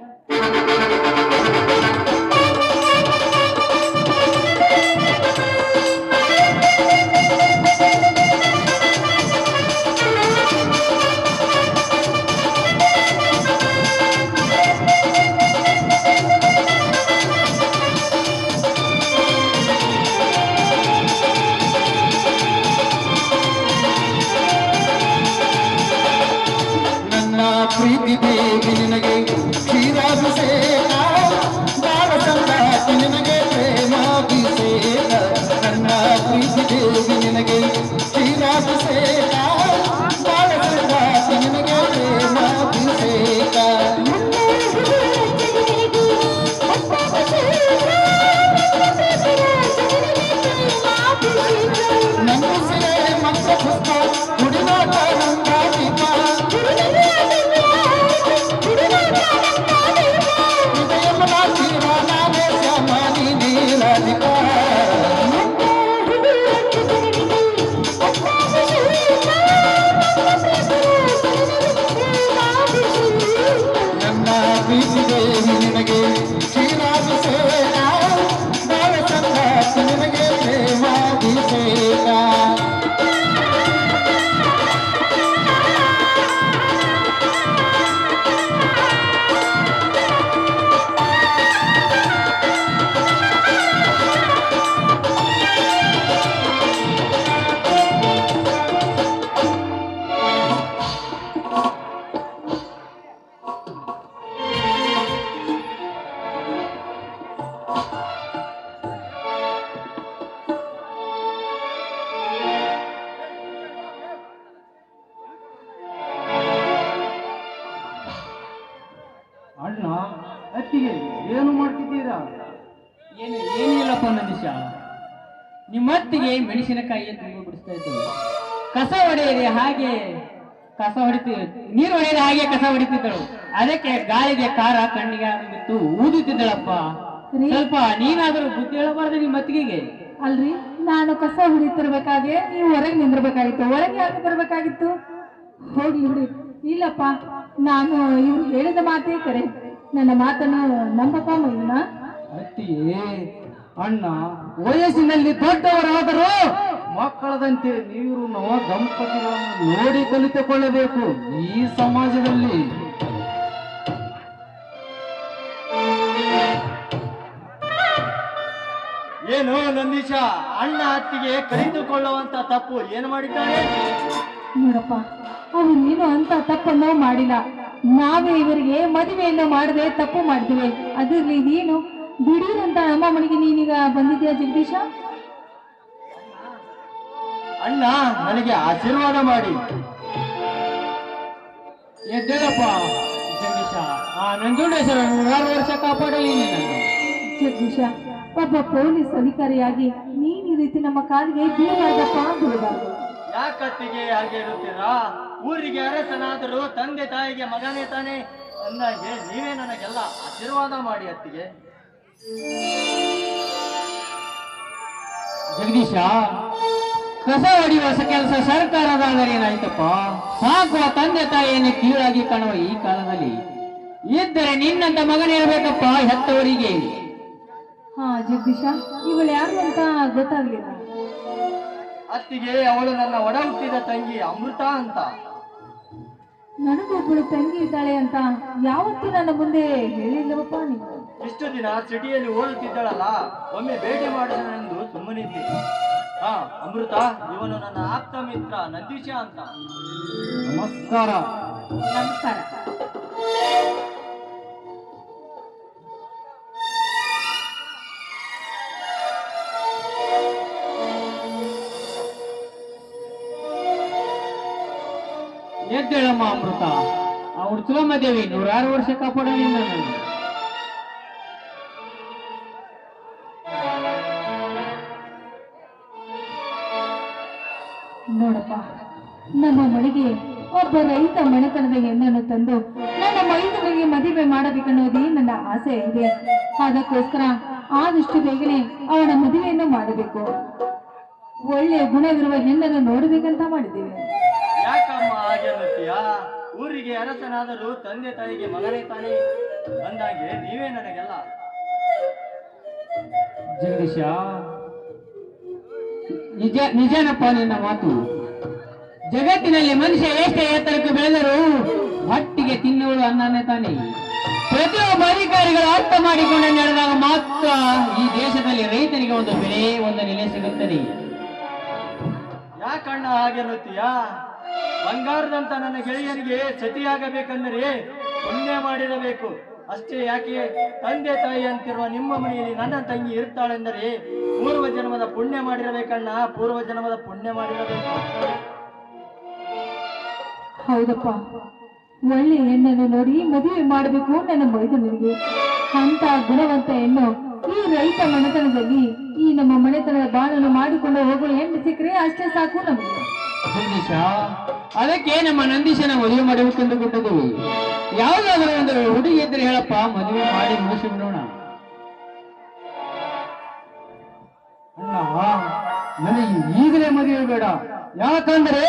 Speaker 3: ಪ್ರೀತಿ ದೇವಿ ನಿನಗೆ ಕ್ಷೀರಾಭಿಷೇಕ, ಬಾಳ ಸಂಗಾತಿ ನಿನಗೆ ಪ್ರೇಮಾಭಿಷೇಕ. ನನ್ನ ಪ್ರೀತಿ ದೇವಿ ನಿನಗೆ ಕ್ಷೀರಾಭಿಷೇಕ, ಬಾಳ ಸಂಗಾತಿ ನಿನಗೆ ಪ್ರೇಮಾಭಿಷೇಕ. ನನ್ನ ಸೇ ಮಂತ್ರ ಪುಷ್ಪ ಕುಡಿದಾಟ ನಂದಾದೀಪ, ನನ್ನ ಪ್ರೀತಿ ದೇವಿ ನಿನಗೆ ಕ್ಷೀರಾಭಿಷೇಕ, ಬಾಳ ಸಂಗಾತಿ ನಿನಗೆ ಪ್ರೇಮಾಭಿಷೇಕ.
Speaker 1: ಅಣ್ಣ, ಅತ್ತಿಗೆ ಏನು ಮಾಡ್ತಿದ್ದೀರಾ? ಏನಿಲ್ಲಪ್ಪ ನಂದೀಶ, ನಿಮ್ಮತ್ತಿಗೆ ಮೆಣಸಿನಕಾಯಿ ತುಂಬ ಬಿಡಿಸ್ತಾ ಇದ್ದೇವೆ. ಕಸ ಹೊಡೆಯದೆ ಹಾಗೆ ಕಸ ಹೊಡಿತೀವಿ, ನೀರು ಹೊಡೆಯದೆ ಹಾಗೆ ಕಸ ಹೊಡಿತಿದ್ದಳು. ಅದಕ್ಕೆ ಗಾಳಿಗೆ ಕಾರ ಕಣ್ಣಿಗೆ ಬಿತ್ತು ಊದುತ್ತಿದ್ದಳಪ್ಪ. ಸ್ವಲ್ಪ ನೀನಾದರೂ ಬುದ್ಧಿ ಹೇಳಬಾರ್ದು ನಿಮ್ಮತ್ತಿಗೆ?
Speaker 2: ಅಲ್ರಿ, ನಾನು ಕಸ ಹುಡಿತಿರ್ಬೇಕಾಗೆ ನೀವು ಹೊರಗೆ ನಿಂದಿರ್ಬೇಕಾಗಿತ್ತು. ಹೊರಗೆ ಯಾಕೆ ಬರ್ಬೇಕಾಗಿತ್ತು? ಹೋಗ್ಲಿ ಬಿಡಿ. ಇಲ್ಲಪ್ಪ, ನಾನು ಇವ್ರು ಹೇಳಿದ ಮಾತೇ ಕರೆ. ನನ್ನ ಮಾತನ್ನು ನಂಬಪ್ಪ ಮೈನ.
Speaker 1: ಅತ್ತಿಯೇ, ಅಣ್ಣ ವಯಸ್ಸಿನಲ್ಲಿ ದೊಡ್ಡವರಾದರೂ ಮಕ್ಕಳದಂತೆ ನೀವು ನವ ದಂಪತಿಗಳನ್ನು ನೋಡಿ ಕಲಿತುಕೊಳ್ಳಬೇಕು ಈ ಸಮಾಜದಲ್ಲಿ.
Speaker 4: ಏನು ನಂದೀಶ, ಅಣ್ಣ ಅತ್ತಿಗೆ ಕಲಿತುಕೊಳ್ಳುವಂತ ತಪ್ಪು ಏನು ಮಾಡಿದ್ದಾರೆ?
Speaker 2: ನೋಡಪ್ಪ, ಅವ್ರು ಏನು ಅಂತ ತಪ್ಪನ್ನು ಮಾಡಿಲ್ಲ. ನಾವೇ ಇವರಿಗೆ ಮದುವೆಯನ್ನು ಮಾಡದೆ ತಪ್ಪು ಮಾಡಿದ್ವಿ. ಅದಿರ್ಲಿ, ನೀನು ದಿಢೀರಂತ ನಮ್ಮ ಮನೆಗೆ ನೀನೀಗ ಬಂದಿದ್ಯಾ ಜಗದೀಶ?
Speaker 4: ಅಣ್ಣ ನನಗೆ ಆಶೀರ್ವಾದ ಮಾಡಿ.
Speaker 1: ಎದ್ದೇಳಪ್ಪ ಜಗದೀಶ, ಆ ನಂಜುಂಡೇಶ್ವರ 100 ವರ್ಷ ಕಾಪಾಡಲಿ ನಿನ್ನನ್ನು.
Speaker 2: ಜಗದೀಶ, ಒಬ್ಬ ಪೊಲೀಸ್ ಅಧಿಕಾರಿಯಾಗಿ ನೀನ್ ಈ ರೀತಿ ನಮ್ಮ ಕಾಲಿಗೆ ಬೀಳಬಾರ್ದಪ್ಪ, ಬೀಳಬಾರ್ದು.
Speaker 4: ಯಾಕತ್ತಿಗೆ ಹಾಗೆ ಇರುತ್ತೀರಾ? ಊರಿಗೆ ಅರಸನಾದರೂ ತಂದೆ ತಾಯಿಗೆ ಮಗನೇ ತಾನೆ ಅಂದಾಗೆ ನೀವೇ ನನಗೆಲ್ಲ ಆಶೀರ್ವಾದ ಮಾಡಿ ಅತ್ತಿಗೆ.
Speaker 1: ಜಗದೀಶ, ಕಸ ಹೊಡೆಯುವ ಕೆಲಸ ಸರ್ಕಾರದಾದರೆ ಏನಾಯ್ತಪ್ಪ? ಸಾಕುವ ತಂದೆ ತಾಯಿಯನ್ನು ಕೀಳಾಗಿ ಕಾಣುವ ಈ ಕಾಲದಲ್ಲಿ ಇದ್ದರೆ ನಿನ್ನಂತ ಮಗನಿರಬೇಕಪ್ಪ ಹೆತ್ತವರಿಗೆ.
Speaker 2: ಹಾ ಜಗದೀಶ, ಇವಳು ಯಾರು ಅಂತ ಗೊತ್ತಾಗ್ಲಿಲ್ಲ.
Speaker 4: ಅತ್ತಿಗೆ, ಅವಳು ನನ್ನ ಒಡ ಹುಟ್ಟಿದ ತಂಗಿ ಅಮೃತ ಅಂತ.
Speaker 2: ನನಗೊಬ್ಬಳು ತಂಗಿ ಇದ್ದಾಳೆ ಅಂತ ಯಾವತ್ತೂ ನನ್ನ ಮುಂದೆ ಹೇಳಿಲ್ಲವಪ್ಪ ನೀವು.
Speaker 4: ಇಷ್ಟು ದಿನ ಸಿಟಿಯಲ್ಲಿ ಓದುತ್ತಿದ್ದಳಲ್ಲ, ಒಮ್ಮೆ ಭೇಟಿ ಮಾಡಿದನೆಂದು ಸುಮ್ಮನಿದ್ದೆ. ಹಾ ಅಮೃತ, ಇವನು ನನ್ನ ಆಪ್ತ ಮಿತ್ರ ನಂದೀಶ ಅಂತ.
Speaker 3: ನಮಸ್ಕಾರ.
Speaker 2: ನಮಸ್ಕಾರ.
Speaker 1: ಎದ್ದೇಳಮ್ಮ ಅಮೃತ, ಆ ಉಡ್ಸುಲಮ್ಮ ದೇವಿ 106 ವರ್ಷ ಕಾಪಾಡಲಿ ನಾನು.
Speaker 2: ನೋಡಪ್ಪ, ನಮ್ಮ ಮನೆಗೆ ಒಬ್ಬ ರೈತ ಮನೆತನದ ಹೆಣ್ಣನ್ನು ತಂದು ನನ್ನ ಮೈದನಿಗೆ ಮದುವೆ ಮಾಡಬೇಕನ್ನೋದೇ ನನ್ನ ಆಸೆ ಇದೆ. ಅದಕ್ಕೋಸ್ಕರ ಆದಷ್ಟು ಬೇಗನೆ ಅವನ ಮದುವೆಯನ್ನು ಮಾಡಬೇಕು. ಒಳ್ಳೆಯ ಗುಣವಿರುವ ಹೆಣ್ಣನ್ನು ನೋಡಬೇಕಂತ ಮಾಡಿದ್ದೇವೆ.
Speaker 4: ಯಾಕಮ್ಮ ಹಾಗೆ ಅನ್ನುತ್ತೀಯಾ? ಊರಿಗೆ ಅರಸನಾದರೂ ತಂದೆ ತಾಯಿಗೆ ಮಗನೇ ತಾನೇ ಅಂದಾಗೆ ನೀವೇ ನನಗೆಲ್ಲ.
Speaker 1: ಜಗದೀಶ, ನಿಜನಪ್ಪ ನಿನ್ನ ಮಾತು. ಜಗತ್ತಿನಲ್ಲಿ ಮನುಷ್ಯ ಎಷ್ಟೇ ಎತ್ತರಕ್ಕೆ ಬೆಳೆದರೂ ಹೊಟ್ಟಿಗೆ ತಿನ್ನುವಳು ಅನ್ನನೇ ತಾನೆ. ಪ್ರತಿಯೊಬ್ಬ ಅಧಿಕಾರಿಗಳು ಅರ್ಥ ಮಾಡಿಕೊಂಡು ನಡೆದಾಗ ಮಾತ್ರ ಈ ದೇಶದಲ್ಲಿ ರೈತನಿಗೆ ಒಂದು ಬೆಲೆ, ಒಂದು ನೆಲೆ ಸಿಗುತ್ತದೆ.
Speaker 4: ಯಾಕಣ್ಣ ಹಾಗೆ ಅನ್ನುತ್ತೀಯಾ? ಬಂಗಾರದಂತ ನನ್ನ ಗೆಳೆಯನಿಗೆ ಸತಿಯಾಗಬೇಕೆಂದರೆ ಪುಣ್ಯ ಮಾಡಿರಬೇಕು ಅಷ್ಟೇ. ಯಾಕೆ ತಂದೆ ತಾಯಿ ಅಂತಿರುವ ನಿಮ್ಮ ಮನೆಯಲ್ಲಿ ನನ್ನ ತಂಗಿ ಇರ್ತಾಳೆಂದರೆ ಪೂರ್ವ ಜನ್ಮದ ಪುಣ್ಯ ಮಾಡಿರಬೇಕಣ್ಣ, ಪೂರ್ವ ಜನ್ಮದ ಪುಣ್ಯ ಮಾಡಿರಬೇಕು.
Speaker 2: ಹೌದಪ್ಪ, ಒಳ್ಳೆ ಹೆಣ್ಣನ್ನು ನೋಡಿ ಮದುವೆ ಮಾಡಬೇಕು ನನ್ನ ಮೈದನಿಗೆ. ಅಂತ ಗುಣವಂತ ಹೆಣ್ಣು ಈ ರೈತ ಮನೆತನದಲ್ಲಿ ಈ ನಮ್ಮ ಮನೆತನದ ಬಾಳನ್ನು ಮಾಡಿಕೊಂಡು ಹೋಗುವ ಹೆಣ್ಣು ಸಿಕ್ಕರೆ ಅಷ್ಟೇ ಸಾಕು ನಮಗೆ.
Speaker 1: ಜಗದೀಶ, ಅದಕ್ಕೆ ನಮ್ಮ ನಂದೀಶನ ಮದುವೆ ಮಾಡಬೇಕೆಂದು ಕೊಟ್ಟಿದ್ದೀವಿ. ಯಾವುದಾದ್ರೂ ಒಂದು ಹುಡುಗಿ ಇದ್ರೆ ಹೇಳಪ್ಪ, ಮದುವೆ ಮಾಡಿ ಮುಗಿಸಿ ಬಿಡೋಣ.
Speaker 3: ಅಣ್ಣ, ನನಗೆ ಈಗಲೇ ಮದುವೆ ಬೇಡ. ಯಾಕಂದ್ರೆ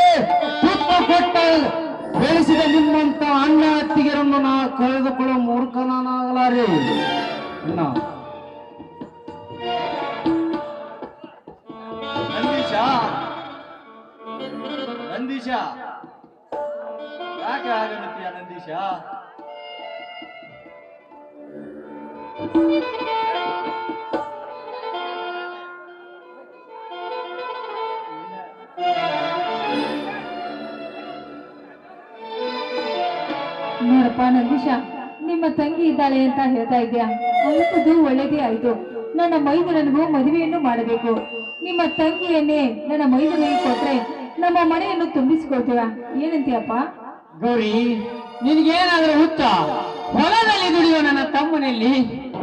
Speaker 3: ತುಪ್ಪ ಕೊಟ್ಟ ಬೆಳೆಸಿದ ನಿಮ್ಮಂತ ಅಣ್ಣ ಅತ್ತಿಗೆರನ್ನು ನಾ ಕಳೆದುಕೊಳ್ಳೋ ಮೂರ್ಖನಾಗಲಾರೆ. ಅಣ್ಣ,
Speaker 4: ನಂದೀಶ, ನಂದೀಶ, ಯಾಕೆ ಹಾಗನ್ನುತ್ತೀಯ ನಂದೀಶ?
Speaker 2: ನೋಡಪ್ಪ ನಂದೀಶ, ನಿಮ್ಮ ತಂಗಿ ಇದ್ದಾಳೆ ಅಂತ ಹೇಳ್ತಾ ಇದ್ಯಾ, ಅಂಥದ್ದು ಒಳ್ಳೇದೇ ಆಯ್ತು. ನನ್ನ ಮೈದನಿಗೂ ಮದುವೆಯನ್ನು ಮಾಡಬೇಕು. ನಿಮ್ಮ ತಂಗಿಯನ್ನೇ ನನ್ನ ಮೈದನಿಗೆ ಕೊಟ್ರೆ ನಮ್ಮ ಮನೆಯನ್ನು ತುಂಬಿಸಿಕೊಳ್ತೀವ. ಏನಂತೀಯಪ್ಪ?
Speaker 1: ಗೌರಿ, ನಿನಗೇನಾದ್ರೂ ಹುಚ್ಚ? ಹೊಲದಲ್ಲಿ ದುಡಿಯುವ ನನ್ನ ತಮ್ಮನಲ್ಲಿ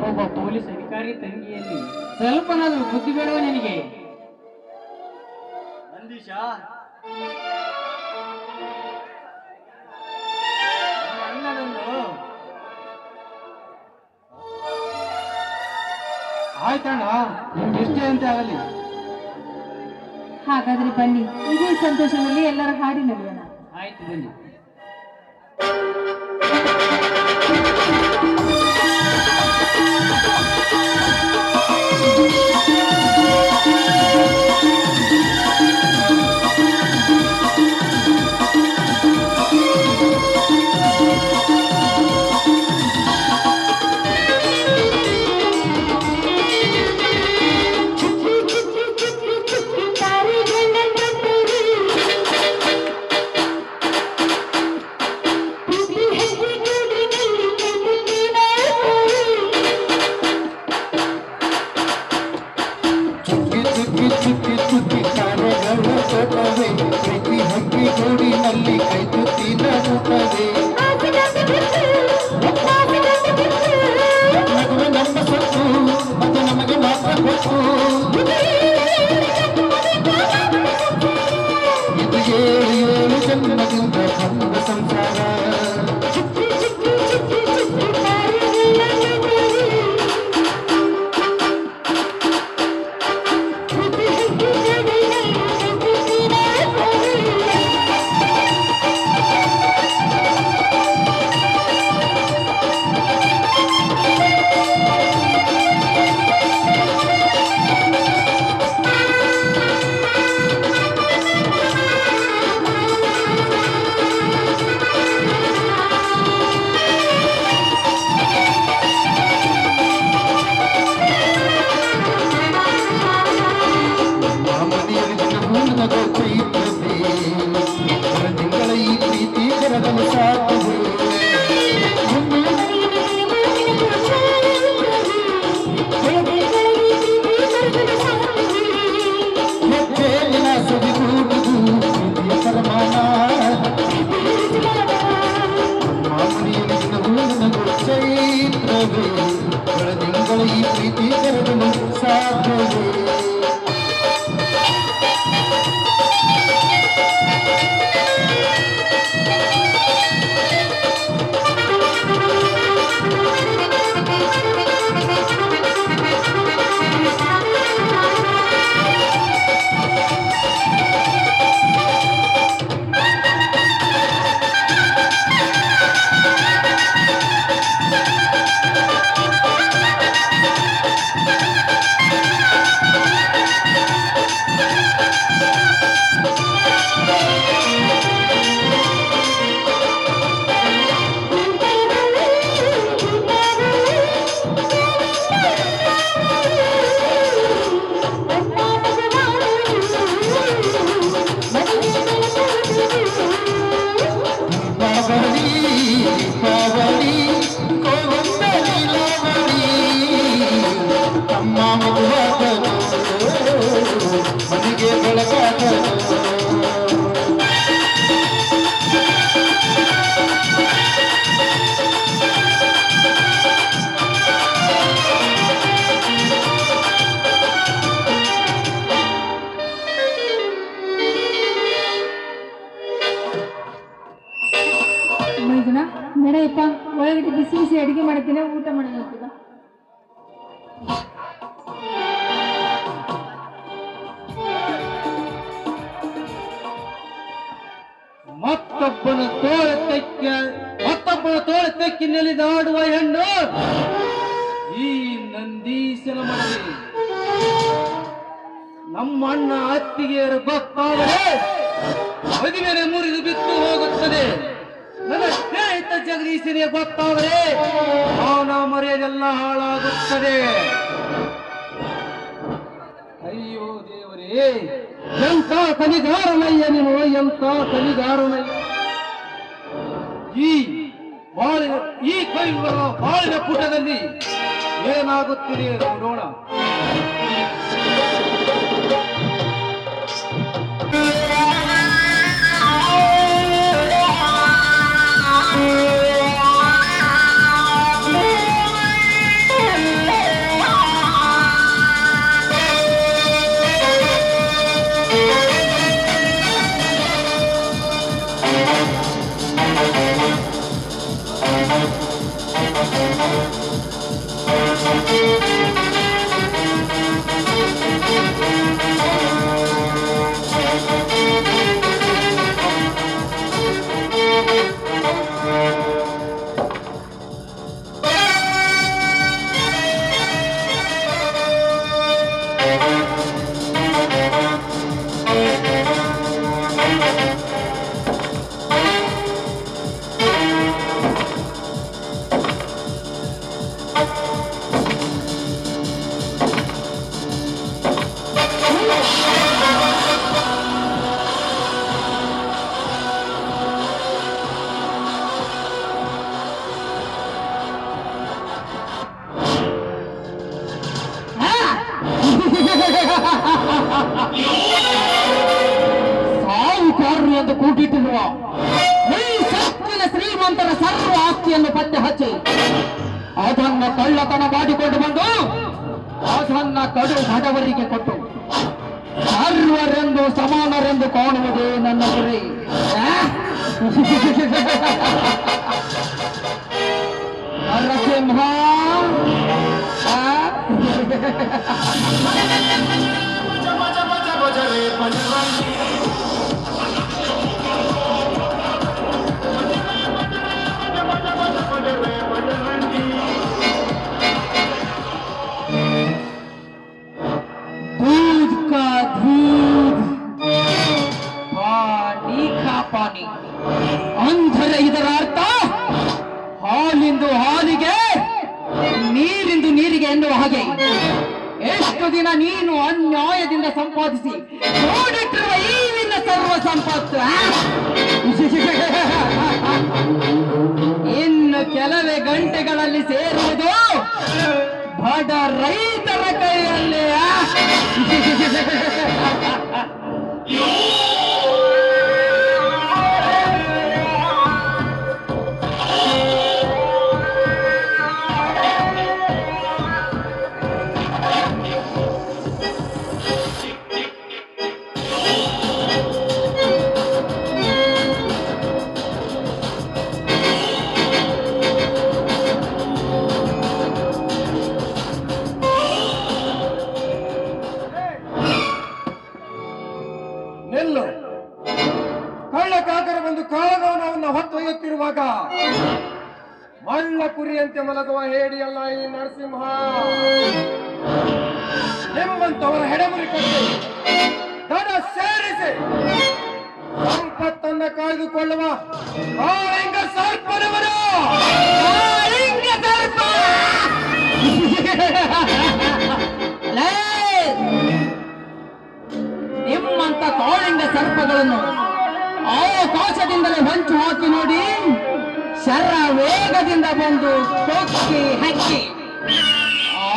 Speaker 1: ಒಬ್ಬ ಪೊಲೀಸ್ ಅಧಿಕಾರಿ ತಂಗಿಯಲ್ಲಿ ಸ್ವಲ್ಪನಾದ್ರೂ ಬುದ್ಧಿ ಬೇಡವ ನಿನಗೆ?
Speaker 4: ನಂದೀಶ, ಅಣ್ಣನನ್ನು
Speaker 3: ಆಯ್ತಣ್ಣ, ನಿಮ್ಗೆ ಇಷ್ಟೇ ಅಂತ ಆಗಲಿ.
Speaker 2: ಹಾಗಾದ್ರೆ ಬನ್ನಿ, ಇದೇ ಸಂತೋಷದಲ್ಲಿ ಎಲ್ಲರ ಹಾಡಿ ನಡೆಯೋಣ.
Speaker 1: ಆಯ್ತು, ಬನ್ನಿ.
Speaker 3: ಸಾಧ್ಯವೇ ಮನೆಗೆ ಬೆಳಕಾದನು
Speaker 2: ಮೈದುನ ನಡೆಯಪ್ಪ, ಒಳಗಡೆ ಬಿಸಿ ಬಿಸಿ ಅಡಿಗೆ ಮಾಡಿದ್ದೇನೆ, ಊಟ ಮಾಡೋಣ.
Speaker 3: ಮತ್ತೊಬ್ಬನ ತೋಳ ತೆಕ್ಕಿ ನೆಲಿದಾಡುವ ಹೆಣ್ಣು ಈ ನಂದೀಶನ ಮನೆಗೆ ನಮ್ಮ ಅಣ್ಣ ಅತ್ತಿಗೆಯರು ಗೊತ್ತಾದರೆ ಮದುವೆನೆ ಮುರಿದು ಬಿತ್ತು ಹೋಗುತ್ತದೆ. ನನ್ನ ಸ್ನೇಹಿತ ಜಗದೀಶನಿಗೆ ಗೊತ್ತಾದರೆ ಮಾನ ಮರ್ಯಾದೆಲ್ಲ ಹಾಳಾಗುತ್ತದೆ. ಅಯ್ಯೋ ದೇವರೇ, ಎಂತ ಕಲಿಗಾರನಯ್ಯ ನೀನು, ಎಂತ ಕಲಿಗಾರನಯ್ಯ. ಈ ಕೈಗಳ ಬಾಳಿನ ಪುಟದಲ್ಲಿ ಏನಾಗುತ್ತಿದೆ ನೋಡೋಣ. ಸಾಹುಕಾರರು ಎಂದು ಕೂಟಿಟ್ಟಿರುವ ಈ ಸತ್ತಿನ ಶ್ರೀಮಂತರ ಸರ್ವ ಆಸ್ತಿಯನ್ನು ಪತ್ತೆ ಹಚ್ಚಿ ಅದನ್ನ ಕಳ್ಳತನ ಮಾಡಿಕೊಂಡು ಬಂದು ಅದನ್ನ ಕಡು ಬಡವರಿಗೆ ಕೊಟ್ಟು ಸರ್ವರೆಂದು ಸಮಾನರೆಂದು ಕಾಣುವುದೇ ನನ್ನ ಗುರಿ. ನರಸಿಂಹ, दूध का दूध, पानी का पानी ಅಂದರೆ ಇದರ ಅರ್ಥ ಹಾಲಿಂದು ಹಾಲಿಗೆ, ನೀರಿಂದು ನೀರಿಗೆ ಎನ್ನುವ ಹಾಗೆ ಎಷ್ಟು ದಿನ ನೀನು ಅನ್ಯಾಯದಿಂದ ಸಂಪಾದಿಸಿ ನೋಡಿಟ್ಟಿರುವ ಈ ನಿನ್ನ ಸರ್ವ ಸಂಪತ್ತು ಇನ್ನು ಕೆಲವೇ ಗಂಟೆಗಳಲ್ಲಿ ಸೇರುವುದು ಬಡ ರೈತರ ಕೈಯಲ್ಲಿ.
Speaker 5: ಹಾಕಿಕೊಳ್ಳುತ್ತಿರುವಾಗ ಮಳ್ಳ ಕುರಿಯಂತೆ ಮಲಗುವ ಹೇಡಿಯಲ್ಲ ಈ ನರಸಿಂಹ. ನಿಮ್ಮಂತವರ ಹೆಡೆಮುರಿ ಕಟ್ಟಿ ದಡ ಸೇರಿಸಿ ಸಂಪತ್ತನ್ನ ಕಾಯ್ದುಕೊಳ್ಳುವ ಕಾಳಿಂಗ ಸರ್ಪನವರು.
Speaker 3: ನಿಮ್ಮಂತ ಕಾಳಿಂಗ ಸರ್ಪಗಳನ್ನು ಆಕಾಶದಿಂದಲೇ ಹೊಂಚು ಹಾಕಿ ನೋಡಿ, ಶರ ವೇಗದಿಂದ ಬಂದು ತೊಕ್ಕಿ ಹಕ್ಕಿ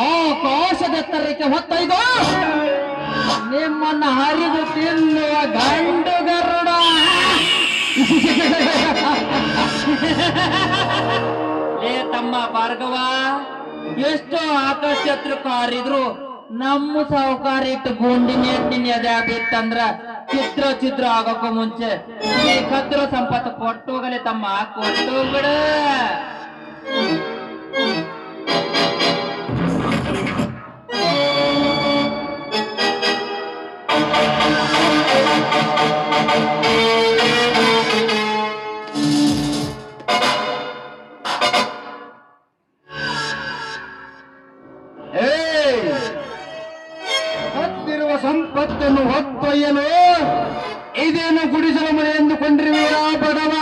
Speaker 3: ಆಕಾಶದೆತ್ತರಕ್ಕೆ ಹೊತ್ತೊಯ್ದು ನಿಮ್ಮನ್ನ ಹರಿದು ತಿನ್ನುವ ಗಂಡು ಗರುಡ.
Speaker 1: ಲೇ ತಮ್ಮ ಭಾರ್ಗವ, ಎಷ್ಟೋ ಆಕಾಶತ್ರು ಕಾರಿದ್ರು ನಮ್ಮ ಸಾಹುಕಾರ ಇಟ್ಟು ಗುಂಡಿನ ಎಟ್ಟಿನ ಎದೆ ಬಿತ್ತಂದ್ರ ಚಿತ್ರ ಆಗೋಕ್ಕೂ ಮುಂಚೆ ಈ ಕದ್ರು ಸಂಪತ್ತು ಕೊಟ್ಟು ಹೋಗಲಿ ತಮ್ಮ, ಕೊಟ್ಟು ಬಿಡು.
Speaker 5: ಹತ್ತಿರುವ ಸಂಪತ್ತನ್ನು ಹೊತ್ತೊಯ್ಯಲು ಇದೇನು ಗುಡಿಸಲು ಮನೆ ಎಂದುಕೊಂಡಿರುವೆಯಾ ಬಡವ?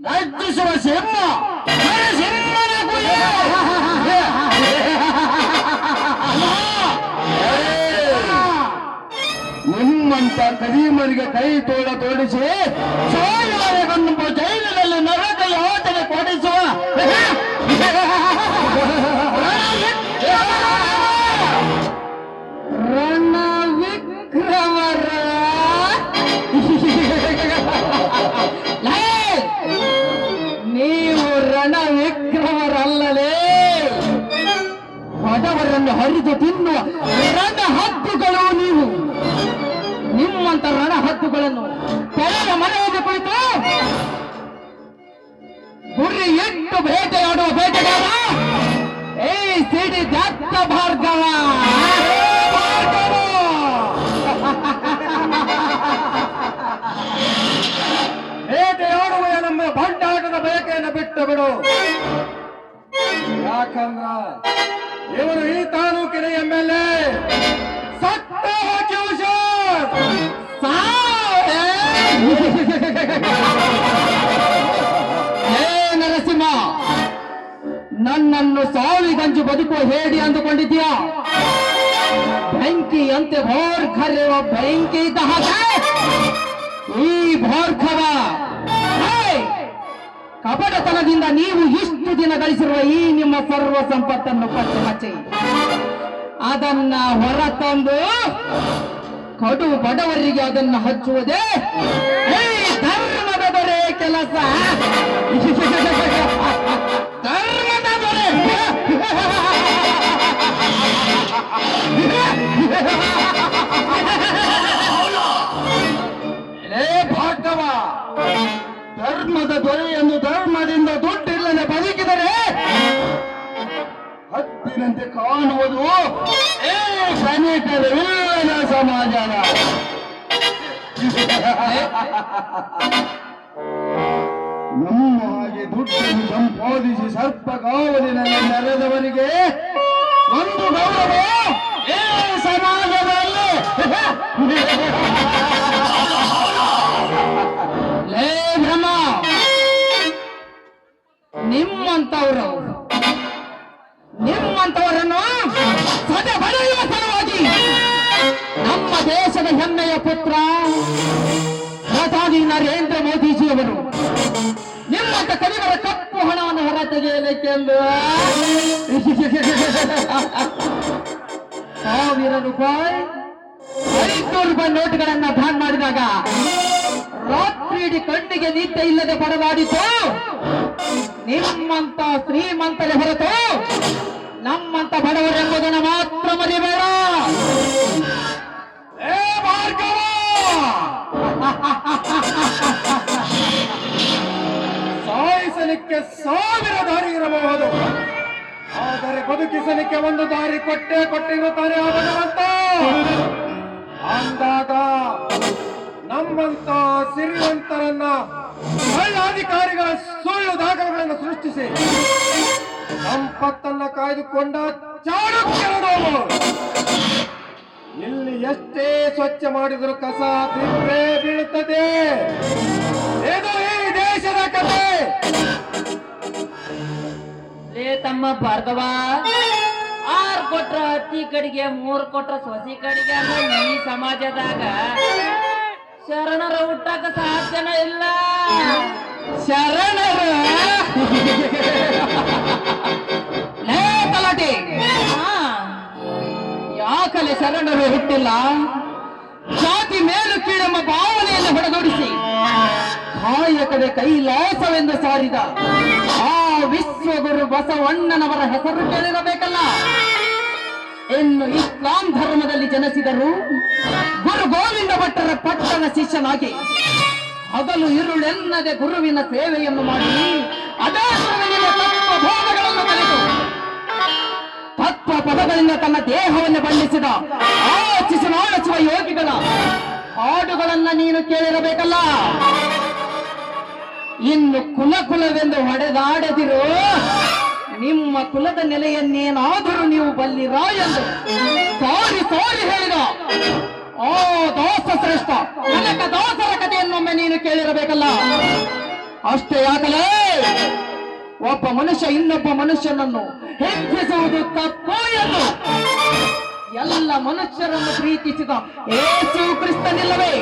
Speaker 5: ಗರ್ಜಿಸುವ ಸಿಂಹ ಸಿಂಹನ ಕುಯ್ಯ. ನಿಮ್ಮಂತ ಕದೀಮರಿಗೆ ಕೈ ತೋಡಿಸಿ ಸಾಯುವರೆಗೊಂದು ಜೈಲಿನಲ್ಲಿ ನರಕ ಯಾತನೆ ಕೊಡಿಸುವ ರಣ ವಿಕ್ರಮರ ನೀವು ರಣ ವಿಕ್ರಮರಲ್ಲಲೇ, ಬಡವರನ್ನು ಹರಿದು ತಿನ್ನುವ ರಣ ಹದ್ದುಗಳು ನೀವು. ನಿಮ್ಮಂತ ರಣ ಹದ್ದುಗಳನ್ನು ತೆರೆದ ಮನೆಯಲ್ಲಿ ಕುಳಿತು ಗುರಿ ಇಟ್ಟು ಬೇಟೆಯಾಡುವ ಬೇಟೆಗಾರ ಏ ಸಿಡಿ ದತ್ತ ಭಾರ್ಗವ. ಬೇಟೆಯಾಡುವ ನಮ್ಮ ಬಂಡಾಟದ ಬಯಕೆಯನ್ನು ಬಿಟ್ಟು ಬಿಡು. ಯಾಕಂದ್ರ ಇವರು ಈ ತಾಲೂಕಿನ MLA ಸತ್ತ ನರಸಿಂಹ, ನನ್ನನ್ನು ಸಾವಿಗಂಜು ಬದುಕುವ ಹೇಡಿ ಅಂದುಕೊಂಡಿದ್ಯಾ? ಬೆಂಕಿಯಂತೆ ಭೋರ್ಖರಿರುವ ಬೆಂಕಿ ಇದ್ದ ಹಾಗೆ ಈ ಭೋರ್ಖವ ಕಪಟತನದಿಂದ ನೀವು ಇಷ್ಟು ದಿನ ಗಳಿಸಿರುವ ಈ ನಿಮ್ಮ ಸರ್ವ ಸಂಪತ್ತನ್ನು ಪತ್ತೆ ಹಚ್ಚಿ ಅದನ್ನ ಹೊರತಂದು ಕಡು ಬಡವರಿಗೆ ಅದನ್ನು ಹಚ್ಚುವುದೇ ಧರ್ಮದ ದೊರೆ ಕೆಲಸ. ಧರ್ಮದ ದೊರೆ ಭಾಗವ, ಧರ್ಮದ ದೊರೆಯನ್ನು ಧರ್ಮದಿಂದ ದುಡ್ಡಿಲ್ಲದೆ ಬದುಕಿದರೆ ಹತ್ತಿನಂತೆ ಕಾಣುವುದು ಸೈನಿಕರಿಲ್ಲದ ಸಮಾಜನ. ನಮ್ಮ ಹಾಗೆ ದುಡ್ಡನ್ನು ಸಂಪಾದಿಸಿ ಸರ್ಪಗಾವಲಿನಲ್ಲಿ ನೆರೆದವರಿಗೆ ಒಂದು ಗೌರವ ಸಮಾಜದಲ್ಲಿ. ಲೇ ಬ್ರಹ್ಮ, ನಿಮ್ಮಂತವರನ್ನು ಸದೆ ಬರೆಯುವ ಸಲುವಾಗಿ ನಮ್ಮ ದೇಶದ ಹೆಮ್ಮೆಯ ಪುತ್ರ ಪ್ರಧಾನಿ ನರೇಂದ್ರ ಮೋದಿಜಿಯವರು ನಿಮ್ಮಂತ ಕಲಿಗಳ ಕಪ್ಪು ಹಣವನ್ನು ಹೊರತೆಗೆಯಲಿಕ್ಕೆಂದು 1000 ರೂಪಾಯಿ 500 ರೂಪಾಯಿ ನೋಟುಗಳನ್ನ ಬ್ಯಾನ್ ಮಾಡಿದಾಗ ರಾತ್ರಿ ಕಣ್ಣಿಗೆ ನಿದ್ದೆ ಇಲ್ಲದೆ ಪರವಾಡಿತು ನಿಮ್ಮಂತ ಶ್ರೀಮಂತರೇ ಹೊರತು ನಮ್ಮಂತ ಬಡವರೆಂಬುದನ್ನು ಮಾತ್ರ ಮರಿಬೇಡ. ಸಾಯಿಸಲಿಕ್ಕೆ 1000 ದಾರಿ ಇರಬಹುದು, ಆದರೆ ಬದುಕಿಸಲಿಕ್ಕೆ ಒಂದು ದಾರಿ ಕೊಟ್ಟಿರುತ್ತಾನೆ ಆ ಭಗವಂತ. ಅಂದಾಗ ನಮ್ಮಂತ ಸಿರಿವಂತರನ್ನ ಕಳ್ಳಾಧಿಕಾರಿಗಳ ಸುಳ್ಳು ದಾಖಲೆಗಳನ್ನು ಸೃಷ್ಟಿಸಿ ಸಂಪತ್ತನ್ನ ಕಾಯ್ದುಕೊಂಡ ಚಾಣಕ್ಯರು. ಇಲ್ಲಿ ಎಷ್ಟೇ ಸ್ವಚ್ಛ ಮಾಡಿದರೂ ಕಸ ಬಿದ್ದೇ ಬೀಳುತ್ತದೆ. ಇದು ಈ ದೇಶದ ಕಥೆ.
Speaker 1: ಲೇ ತಮ್ಮ ಭಾರ್ಗವ, 6 ಕೊಟ್ರ ಅತ್ತಿ ಕಡೆಗೆ 3 ಕೊಟ್ರ ಸೊಸಿ ಕಡೆಗೆ ಅನ್ನೋ ಈ ಸಮಾಜದಾಗ ಶರಣರ ಹುಟ್ಟಾಕ ಸಾಧ್ಯನ ಇಲ್ಲ.
Speaker 3: ಶರಣರು ಲೇ ತಲಾಟೆ, ಯಾಕಲೆ ಶರಣರು ಹುಟ್ಟಿಲ್ಲ? ಜಾತಿ ಮೇಲು ಕೀಳೆಂಬ ಭಾವನೆಯನ್ನು ಹೊಡೆದೋಡಿಸಿ ಕಾಯಕದ ಕೈಲಾಸವೆಂದು ಸಾರಿದ ಆ ವಿಶ್ವಗುರು ಬಸವಣ್ಣನವರ ಹೆಸರು ಕೇಳಿರಬೇಕಲ್ಲ. ಇನ್ನು ಇಸ್ಲಾಂ ಧರ್ಮದಲ್ಲಿ ಜನಿಸಿದರು. ಗುರು ಗೋವಿಂದ ಭಟ್ಟರ ಪಟ್ಟಣ ಶಿಷ್ಯನಾಗಿ ಹಗಲು ಇರುಳೆನ್ನದೆ ಗುರುವಿನ ಸೇವೆಯನ್ನು ಮಾಡಿ ಅದೇ ಗುರುವಿನ ತತ್ವಬೋಧಗಳನ್ನು ಕಲಿತು ತತ್ವ ಪದಗಳಿಂದ ತನ್ನ ದೇಹವನ್ನು ಬಂಧಿಸಿದ ಆ ಶಿಶುನಾಳಸುವ ಯೋಗಿಗಳ ಹಾಡುಗಳನ್ನ ನೀನು ಕೇಳಿರಬೇಕಲ್ಲ. ಇನ್ನು ಕುಲವೆಂದು ಹೊಡೆದಾಡದಿರೋ ನಿಮ್ಮ ಕುಲದ ನೆಲೆಯನ್ನೇನಾದರೂ ನೀವು ಬಲ್ಲಿರಾ ಎಂದು ಸಾರಿ ಹೇಳಿದ ಓ ದಾಸ ಶ್ರೇಷ್ಠ ಕನಕ ದಾಸರ ಕಥೆಯನ್ನೊಮ್ಮೆ ನೀನು ಕೇಳಿರಬೇಕಲ್ಲ. ಅಷ್ಟೇ ಯಾಕಲೇ ಒಬ್ಬ ಮನುಷ್ಯ ಇನ್ನೊಬ್ಬ ಮನುಷ್ಯನನ್ನು ಹೆಚ್ಚಿಸುವುದು ತಪ್ಪು ಎಂದು ಎಲ್ಲ ಮನುಷ್ಯರನ್ನು ಪ್ರೀತಿಸಿದ ಯೇಸು ಕ್ರಿಸ್ತನಿಲ್ಲವೇ?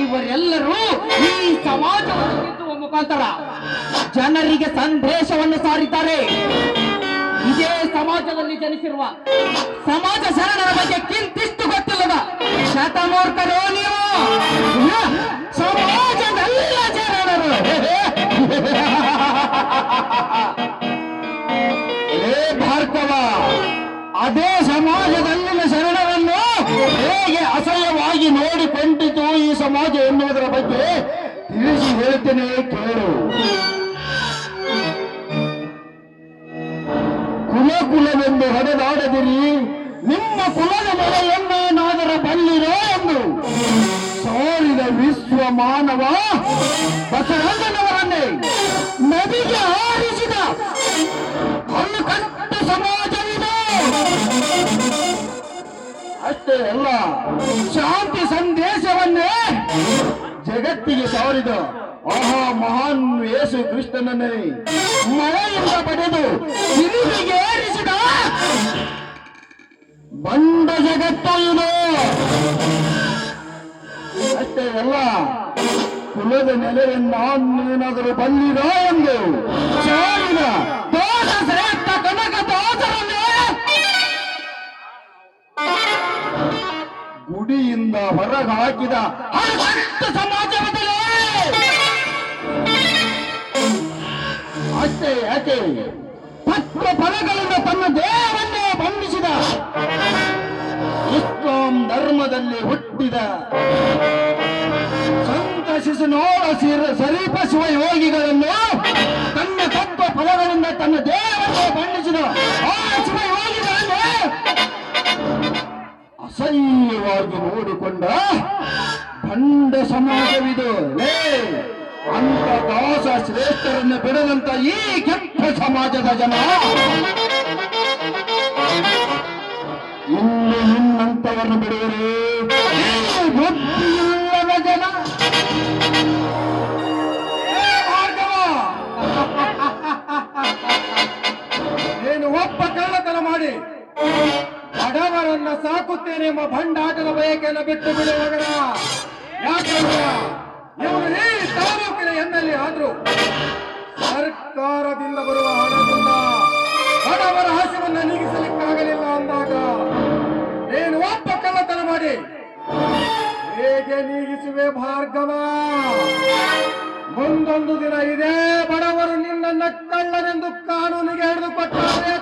Speaker 3: ಇವರೆಲ್ಲರೂ ಈ ಸಮಾಜವನ್ನು ತಿದ್ದುವ ಮುಖಾಂತರ ಜನರಿಗೆ ಸಂದೇಶವನ್ನು ಸಾರಿದ್ದಾರೆ. ಇದೇ ಸಮಾಜದಲ್ಲಿ ಜನಿಸಿರುವ ಸಮಾಜ ಶರಣರ ಬಗ್ಗೆ ಕಿಂತಿಷ್ಟು ಗೊತ್ತಿಲ್ಲದ ಶತಮೂರ್ಖರು ನೀವು. ಸಮಾಜದಲ್ಲ ಶರಣರು. ಭಾರ್ಗವ, ಅದೇ ಸಮಾಜದಲ್ಲಿನ ಶರಣರನ್ನು ಹೇಗೆ ಅಸಹ್ಯವಾಗಿ ನೋಡಿಕೊಂಡಿತು ಈ ಸಮಾಜ ಎನ್ನುವುದರ ಬಗ್ಗೆ ತಿಳಿಸಿ ಹೇಳ್ತೇನೆ, ಕೇಳು. ಕುಲವೆಂದು ಹೊಡೆದಾಡದಿರಿ, ನಿಮ್ಮ ಕುಲದ ನೆಲೆಯನ್ನೇನಾದರ ಬಲ್ಲಿರೋ ಎಂದು ಸಾರಿದ ವಿಶ್ವ ಮಾನವ ಬಸವಣ್ಣನವರನ್ನೇ ನದಿಗೆ ಆರಿಸಿದ ಕಣ್ಣು ಸಮಾಜವಿದೆ. ಅಷ್ಟೇ ಅಲ್ಲ, ಶಾಂತಿ ಸಂದೇಶವನ್ನೇ ಜಗತ್ತಿಗೆ ಸಾರಿದ ಆಹಾ ಮಹಾನ್ ಯೇಸು ಕ್ರಿಸ್ತನನ್ನೇ ಮಳೆಯಿಂದ ಪಡೆದು ಹಿರಿಮಿಗೆ ಏರಿಸಿದ ಬಂಡ ಜಗತ್ತು ಇದು. ಅಷ್ಟೇ ಅಲ್ಲ, ಕುಲದ ನೆಲೆಯನ್ನೇನಾದರೂ ಬಲ್ಲಿರ ಎಂದು ಸಾರಿದ ದೋಷ ಶ್ರೇಷ್ಠ ಕನಕ ದಾಸರನ್ನೇ ಗುಡಿಯಿಂದ ಹೊರಗೆ ಹಾಕಿದ ಹರಕಟ್ಟ ಸಮಾಜವಿದೆ. ಅಷ್ಟೇ ಯಾಕೆ, ತತ್ವ ಫಲಗಳಿಂದ ತನ್ನ ದೇಹವನ್ನೇ ಬಂಧಿಸಿದ ಇಸ್ಲಾಂ ಧರ್ಮದಲ್ಲಿ ಹುಟ್ಟಿದ ಸಂತ ಶಿಶುನಾಳ ಸರೀಪ ಶಿವ ಯೋಗಿಗಳನ್ನು ತನ್ನ ತತ್ವ ಫಲಗಳಿಂದ ತನ್ನ ದೇಹವನ್ನೇ ಬಂಧಿಸಿದ ಆ ಶಿವ ಯೋಗಿಗಳನ್ನು ಅಸಹ್ಯವಾಗಿ ನೋಡಿಕೊಂಡ ಭಂಡ ಸಮಾಜವಿದು. ಅಂತ ದಾಸ ಶ್ರೇಷ್ಠರನ್ನು ಬಿಡದಂತ ಈ ಕೆಟ್ಟ ಸಮಾಜದ ಜನ ಇನ್ನು ನಿನ್ನಂತವನ್ನು ಬಿಡುವರು ಬುದ್ಧಿಯಿಲ್ಲದ ಜನ.
Speaker 5: ಭಾರ್ಗವ, ನೀನು ಒಬ್ಬ ಕಳ್ಳತನ ಮಾಡಿ ಬಡವರನ್ನ ಸಾಕುತ್ತೇನೆ ಎಂಬ ಭಂಡಾಟದ ಬಯಕೆಯನ್ನು ಬಿಟ್ಟು ಬಿಡುವವರ. ಯಾಕಂದ್ರೆ ಇವನು ಈ ತಾಲೂಕಿನ ಎಂಎಲ್ಎ ಆದ್ರೂ ಸರ್ಕಾರದಿಂದ ಬರುವ ಹಣದಿಂದ ಬಡವರ ಹಸಿವನ್ನು ನೀಗಿಸಲಿಕ್ಕಾಗಲಿಲ್ಲ ಅಂದಾಗ ನೀನು ಒಬ್ಬ ಕಳ್ಳತನ ಮಾಡಿ ಹೇಗೆ ನೀಗಿಸುವೆ ಭಾರ್ಗವ? ಮುಂದೊಂದು ದಿನ ಇದೇ ಬಡವರು ನಿನ್ನನ್ನ ಕಳ್ಳನೆಂದು ಕಾನೂನಿಗೆ ಹಿಡಿದುಕೊಟ್ಟರೆ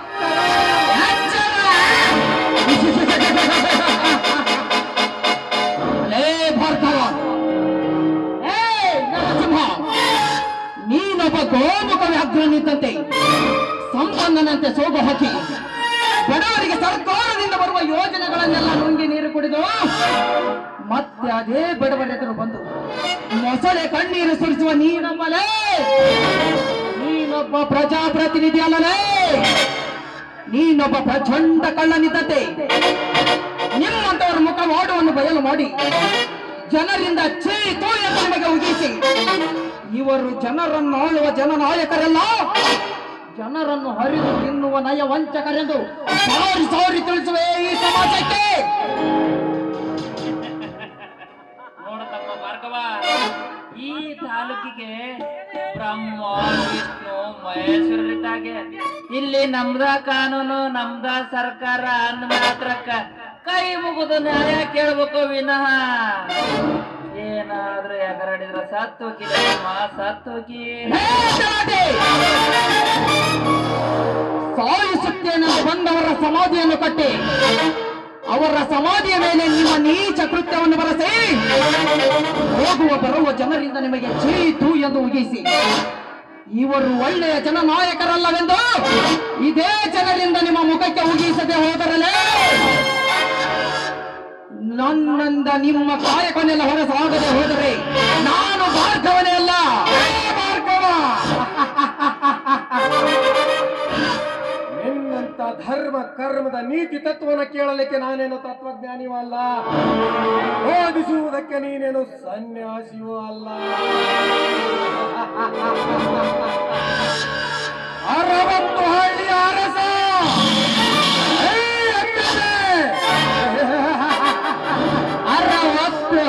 Speaker 3: ಭಾರ್ಗವ, ನೀನೊಬ್ಬ ಗೋಮುಖ ವ್ಯಾಘ್ರ ನಿಂತಂತೆ ಸಂಪನ್ನನಂತೆ ಸೋಗು ಹಾಕಿ ಬಡವರಿಗೆ ಸರ್ಕಾರದಿಂದ ಬರುವ ಯೋಜನೆಗಳನ್ನೆಲ್ಲ ನುಂಗಿ ನೀರು ಕುಡಿದು ಮತ್ತೆ ಅದೇ ಬಡವರೆದುರು ಬಂದು ಮೊಸಳೆ ಕಣ್ಣೀರು ಸುರಿಸುವ ನೀನೊಬ್ಬಲೇ, ನೀನೊಬ್ಬ ಪ್ರಜಾಪ್ರತಿನಿಧಿ ಅಲ್ಲಲೇ, ನೀನೊಬ್ಬ ಪ್ರಚಂಡ ಕಳ್ಳನಿದ್ದಂತೆ. ನಿಮ್ಮಂತವರ ಮುಖ ಮಾಡುವನ್ನು ಬಯಲು ಮಾಡಿ ಜನರಿಂದ ಚೀತು ಎಂದು ನಿಮಗೆ ಉಗಿಸಿ, ಇವರು ಜನರನ್ನು ಆಳುವ ಜನನಾಯಕರಲ್ಲ, ಜನರನ್ನು ಹರಿದು ತಿನ್ನುವ ನಯ ವಂಚಕರೆಂದು ಸಾರಿ ಸಾರಿ ತಿಳಿಸುವೆ ಈ ಸಮಾಜಕ್ಕೆ.
Speaker 1: ನೋಡತಮ್ಮ ಭಾರ್ಗವ, ಈ ತಾಲೂಕಿಗೆ ಬ್ರಹ್ಮ ವಿಷ್ಣು ಮಹೇಶ್ವರರಿದ್ದಾಗೆ ಇಲ್ಲಿ ನಮ್ದ ಕಾನೂನು ನಮ್ದ ಸರ್ಕಾರ ಅಂದ ಮಾತ್ರಕ್ಕ ಕೈ ಮುಗಿದು ನ್ಯಾಯ ಕೇಳ್ಬೇಕು ವಿನಃ ಏನಾದ್ರೂ ಎಗರಾಡಿದ್ರ ಸತ್ತೋಗಿ
Speaker 3: ಸಾಯಿಸುತ್ತೇನೆಂದು ಬಂದವರ ಸಮಾಧಿಯನ್ನು ಕಟ್ಟಿ ಅವರ ಸಮಾಧಿಯ ಮೇಲೆ ನಿಮ್ಮ ನೀಚ ಕೃತ್ಯವನ್ನು ಬರೆಸಿ ಹೋಗುವ ಬರುವ ಜನರಿಂದ ನಿಮಗೆ ಚೀತು ಎಂದು ಉಗಿಸಿ, ಇವರು ಒಳ್ಳೆಯ ಜನನಾಯಕರಲ್ಲವೆಂದು ಇದೇ ಜನರಿಂದ ನಿಮ್ಮ ಮುಖಕ್ಕೆ ಉಗಿಸದೆ ಹೋದರಲೇ ನನ್ನಿಂದ ನಿಮ್ಮ ಕಾಯಕನೆಲ್ಲ ಹೊರಸಾಗದೆ ಹೋದರೆ ನಾನು ಭಾರ್ಗವನೇ ಅಲ್ಲ. ಭಾರ್ಗವ
Speaker 5: ನಿನ್ನಂತ ಧರ್ಮ ಕರ್ಮದ ನೀತಿ ತತ್ವನ ಕೇಳಲಿಕ್ಕೆ ನಾನೇನು ತತ್ವಜ್ಞಾನಿಯೂ ಅಲ್ಲ, ಬೋಧಿಸುವುದಕ್ಕೆ ನೀನೇನು ಸನ್ಯಾಸಿಯೂ ಅಲ್ಲ. 60 ಹಳ್ಳಿಯ ಅರಸ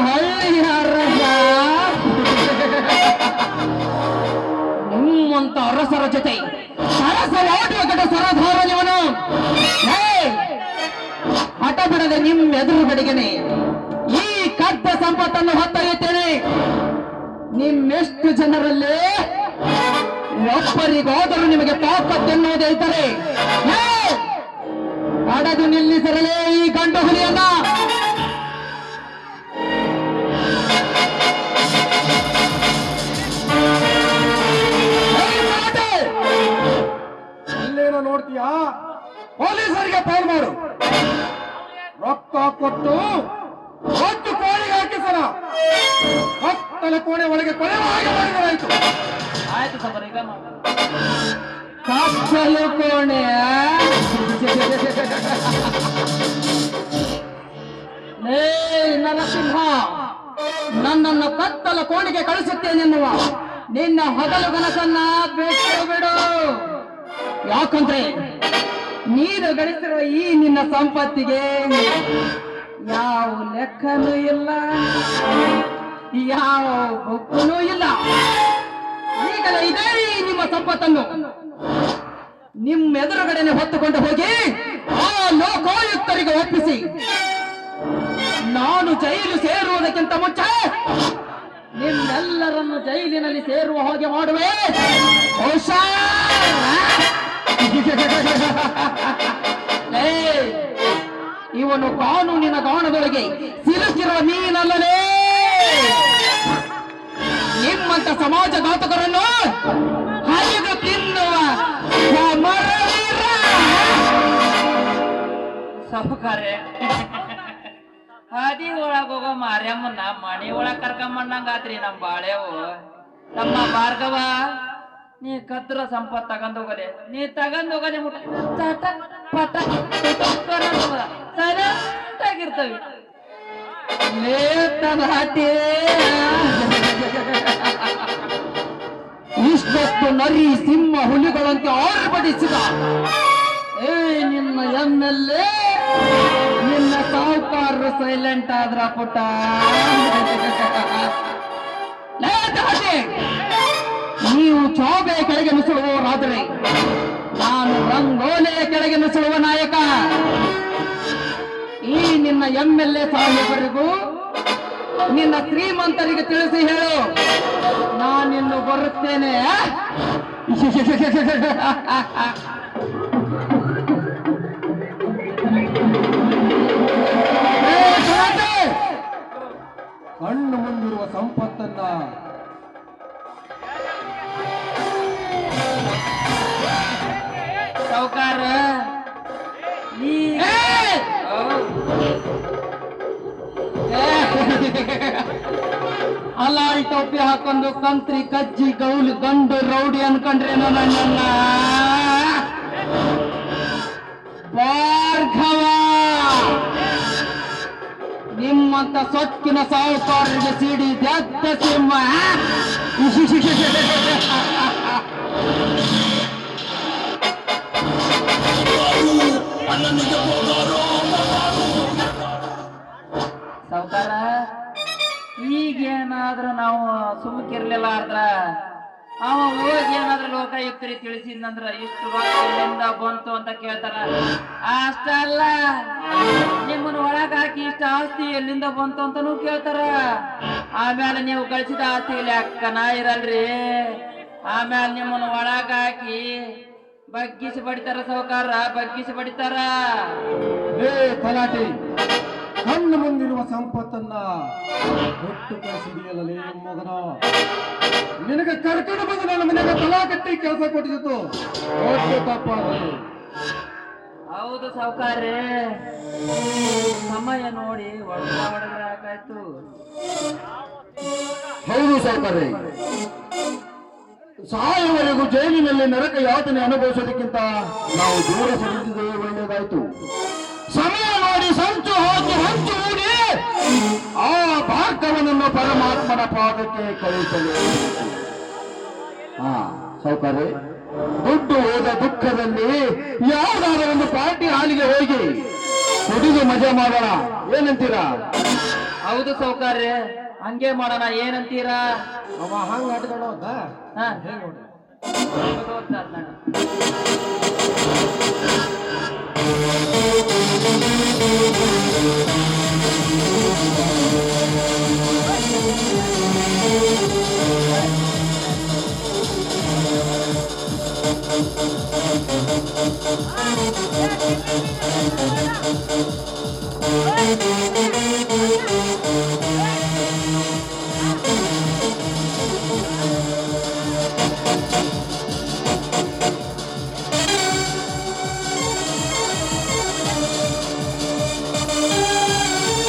Speaker 3: ಹಳ್ಳಿಯ ಅರಸ, ನಿಮ್ಮಂತ ಅರಸರ ಜೊತೆ ಸರಸವಾಡುವ ಗಡ ಸರಧಾರನಿವನು ಹಠ ಬಿಡದೆ ನಿಮ್ಮ ಎದುರುಗಡೆಗೆನೆ ಈ ಕದ್ದ ಸಂಪತ್ತನ್ನು ಹೊತ್ತೊಯ್ಯುತ್ತೇನೆ. ನಿಮ್ಮೆಷ್ಟು ಜನರಲ್ಲೇ ಒಬ್ಬರಿಗಾದರೂ ನಿಮಗೆ ತಾಕತ್ತೆನ್ನುವುದೇ ಇದ್ದರೆ ಕಡದು ನಿಲ್ಲಿಸಿರಲೇ ಈ ಗಂಡು ಹುಲಿಯನ್ನ.
Speaker 5: ಅಲ್ಲೇನೋ ನೋಡ್ತೀಯಾ, ಪೊಲೀಸರಿಗೆ ಫೋನ್ ಮಾಡು, ರೊಕ್ಕ ಕೊಟ್ಟು ಒಟ್ಟು ಕೋಳಿಗೆ ಹಾಕಿಸರ ಕತ್ತಲ ಕೋಣೆ ಒಳಗೆ ಕೊಲೆ ಮಾಡಿದರಾಯ್ತು.
Speaker 1: ಆಯ್ತು ಸಬರ್, ಈಗ
Speaker 3: ಕತ್ತಲು ಕೋಣೆ ನರಸಿಂಹ, ನನ್ನನ್ನು ಕತ್ತಲ ಕೋಣೆಗೆ ಕಳಿಸುತ್ತೇನೆನ್ನುವ ನಿನ್ನ ಹಗಲು ಕನಸನ್ನ ಬಿಟ್ಟು ಬಿಡು. ಯಾಕಂದ್ರೆ ನೀನು ಗಳಿಸಿರುವ ಈ ನಿನ್ನ ಸಂಪತ್ತಿಗೆ ಯಾವ ಲೆಕ್ಕನೂ ಇಲ್ಲ, ಯಾವ ಬುಕ್ಕನೂ ಇಲ್ಲ. ಈಗಲೇ ಇದೇ ನಿಮ್ಮ ಸಂಪತ್ತನ್ನು ನಿಮ್ಮ ಎದುರುಗಡೆನೆ ಹೊತ್ತುಕೊಂಡು ಹೋಗಿ ಆ ಲೋಕಾಯುಕ್ತರಿಗೆ ಒಪ್ಪಿಸಿ ನಾನು ಜೈಲು ಸೇರುವುದಕ್ಕಿಂತ ಮುಂಚೆ ನಿಮ್ಮೆಲ್ಲರನ್ನು ಜೈಲಿನಲ್ಲಿ ಸೇರುವ ಹಾಗೆ ಮಾಡುವೆ. ಇವನು ಕಾನೂನಿನ ಗಾಣದೊಳಗೆ ಸಿಲುಕಿರುವ ನೀನಲ್ಲಲೇ. ನಿಮ್ಮಂತ ಸಮಾಜಘಾತಕರನ್ನು ಹರಿದು ತಿನ್ನುವ ಸಮರವೀರ.
Speaker 1: ಸಾಹುಕಾರೆ, ಹಾದಿ ಒಳಗ ಹೋಗೋ ಮಾರ್ಯಮ್ಮನ ಮಣಿ ಒಳಗ್ ಕರ್ಕೊಂಬಂದಂಗಾತ್ರಿ ನಮ್ ಬಾಳೆವು. ತಮ್ಮ ಭಾರ್ಗವ, ನೀ ಕದ್ರ ಸಂಪತ್ ತಗೊಂಡೋಗಲೆ, ನೀ ತಗೊಂಡೋಗಲೆ ಸೈಲೆಂಟಾಗಿರ್ತವಿ.
Speaker 3: ಇಷ್ಟೊತ್ತು ನರಿ ಸಿಂಹ ಹುಲಿಗಳಂತೆ ಆರ್ಭಟಿಸಿದ ನಿನ್ನ ಎಮ್ಮೆಲ್ಲೆ, ನಿನ್ನ ಸಾಹುಕಾರರು ಸೈಲೆಂಟ್ ಆದ್ರ ಪುಟ್ಟ. ನೀವು ಚೋಬೆ ಕೆಳಗೆ ನುಸುಳುವವರಾದರೆ ನಾನು ರಂಗೋಲೆಯ ಕೆಳಗೆ ನುಸುಳುವ ನಾಯಕ. ಈ ನಿನ್ನ ಎಮ್ಮೆಲ್ಲೆ ಸಾಹೇಬರಿಗೂ ನಿನ್ನ ಶ್ರೀಮಂತರಿಗೆ ತಿಳಿಸಿ ಹೇಳು, ನಾನಿನ್ನು ಬರುತ್ತೇನೆ.
Speaker 5: ಕಣ್ಣು ಮುಂದಿರುವ ಸಂಪತ್ತನ್ನ
Speaker 1: ಸಾಹುಕಾರ ಈ
Speaker 3: ಅಲಾಲ್ ಟೋಪಿ ಹಾಕೊಂಡು ಕಂತ್ರಿ ಕಜ್ಜಿ ಗೌಲಿ ಗಂಡು ರೌಡಿ ಅನ್ಕೊಂಡ್ರೇನೋ ನನ್ನನ್ನ ಭಾರ್ಗವ ನಿಮ್ಮಂತ ಸೊಕ್ಕಿನ ಸಾಹುಕಾರರಿಗೆ ಸಿಡಿ ದತ್ತ ಸಿಂಹ ಸಾಹುಕಾರ ಈಗೇನಾದ್ರೂ ನಾವು ಸುಮ್ಮಕಿರ್ಲಿಲ್ಲ ಆದ್ರ ಅವ ಹೋಗಿ ಏನಾದ್ರೂ ಲೋಕಾಯುಕ್ತರಿ ತಿಳಿಸಿದ್ನಂದ್ರ ಇಷ್ಟು ರೊಕ್ಕ ಎಲ್ಲಿಂದ ಬಂತು ಅಂತ ಕೇಳ್ತಾರ. ಅಷ್ಟಲ್ಲ ನಿಮ್ಮನ್ನ ಒಳಗ ಹಾಕಿ ಇಷ್ಟ ಆಸ್ತಿ ಎಲ್ಲಿಂದ ಬಂತು ಅಂತಾನು ಕೇಳ್ತಾರ. ಆಮೇಲೆ ನೀವು ಗಳಿಸಿದ ಆಸ್ತಿ ಲೆಕ್ಕನ ಇರಲ್ರಿ. ಆಮೇಲೆ ನಿಮ್ಮನ್ನ ಒಳಗ ಹಾಕಿ ಬಗ್ಗಿಸಿ ಬಡಿತಾರ ಸಾಹುಕಾರ, ಬಗ್ಗಿಸಿ ಬಡಿತಾರ.
Speaker 5: ಏ ತಲಾಟಿ, ಕಣ್ಣು ಮುಂದಿರುವ ಸಂಪತ್ತನ್ನ ಹೊಟ್ಟು ಕಳಿಸಿದೆಯಲ್ಲೇ ಮಗನ. ನಿನಗೆ ಕರ್ಕೊಂಡು ಬಂದು ನನ್ನ ಮನೆಗೆ ತಲಾ ಕಟ್ಟಿ ಕೆಲಸ ಕೊಟ್ಟಿದ್ದು ದೊಡ್ಡ ತಪ್ಪಾಗಲಿ.
Speaker 3: ಹೌದು ಸಾಹುಕಾರ್ರೆ, ಸಮಯ ನೋಡಿ ಹೊಡೆದ್ರೆ ಯಾಕಾಯ್ತು.
Speaker 5: ಹೌದು ಸಾವುಕಾರ್ರೆ, ಸಾಯುವವರೆಗೂ ಜೈಲಿನಲ್ಲಿ ನರಕ ಯಾತನೆ ಅನುಭವಿಸೋದಕ್ಕಿಂತ ನಾವು ದೂರ ಸರಿದಿದ್ದೇ ಒಳ್ಳೆಯದಾಯ್ತು. ಸಮಯ ನೋಡಿ ಸಂಚು ಹಾಕಿ ಹಂಚು ಹೂಡಿ ಆ ಭಾರ್ಗವನನ್ನು ಪರಮಾತ್ಮನ ಪಾದಕ್ಕೆ ಕಳುಹಿಸಲು. ಸಾವುಕಾರ್ರೆ, ದುಡ್ಡು ಹೋದ ದುಃಖದಲ್ಲಿ ಯಾವುದಾದ್ರೂ ಒಂದು ಪಾರ್ಟಿ ಹಾಲಿಗೆ ಹೋಗಿ ಕುಡಿದು ಮಜಾ ಮಾಡೋಣ, ಏನಂತೀರಾ?
Speaker 3: ಹೌದು ಸಾಹುಕಾರ್ರೆ, ಹಂಗೆ ಮಾಡೋಣ, ಏನಂತೀರಾ?
Speaker 5: ಅವ ಹಂಗ ಆಟಗಳು
Speaker 3: ಹಾ
Speaker 5: ಹೇಗೆ ನೋಡ್ರಿ.
Speaker 6: Hey!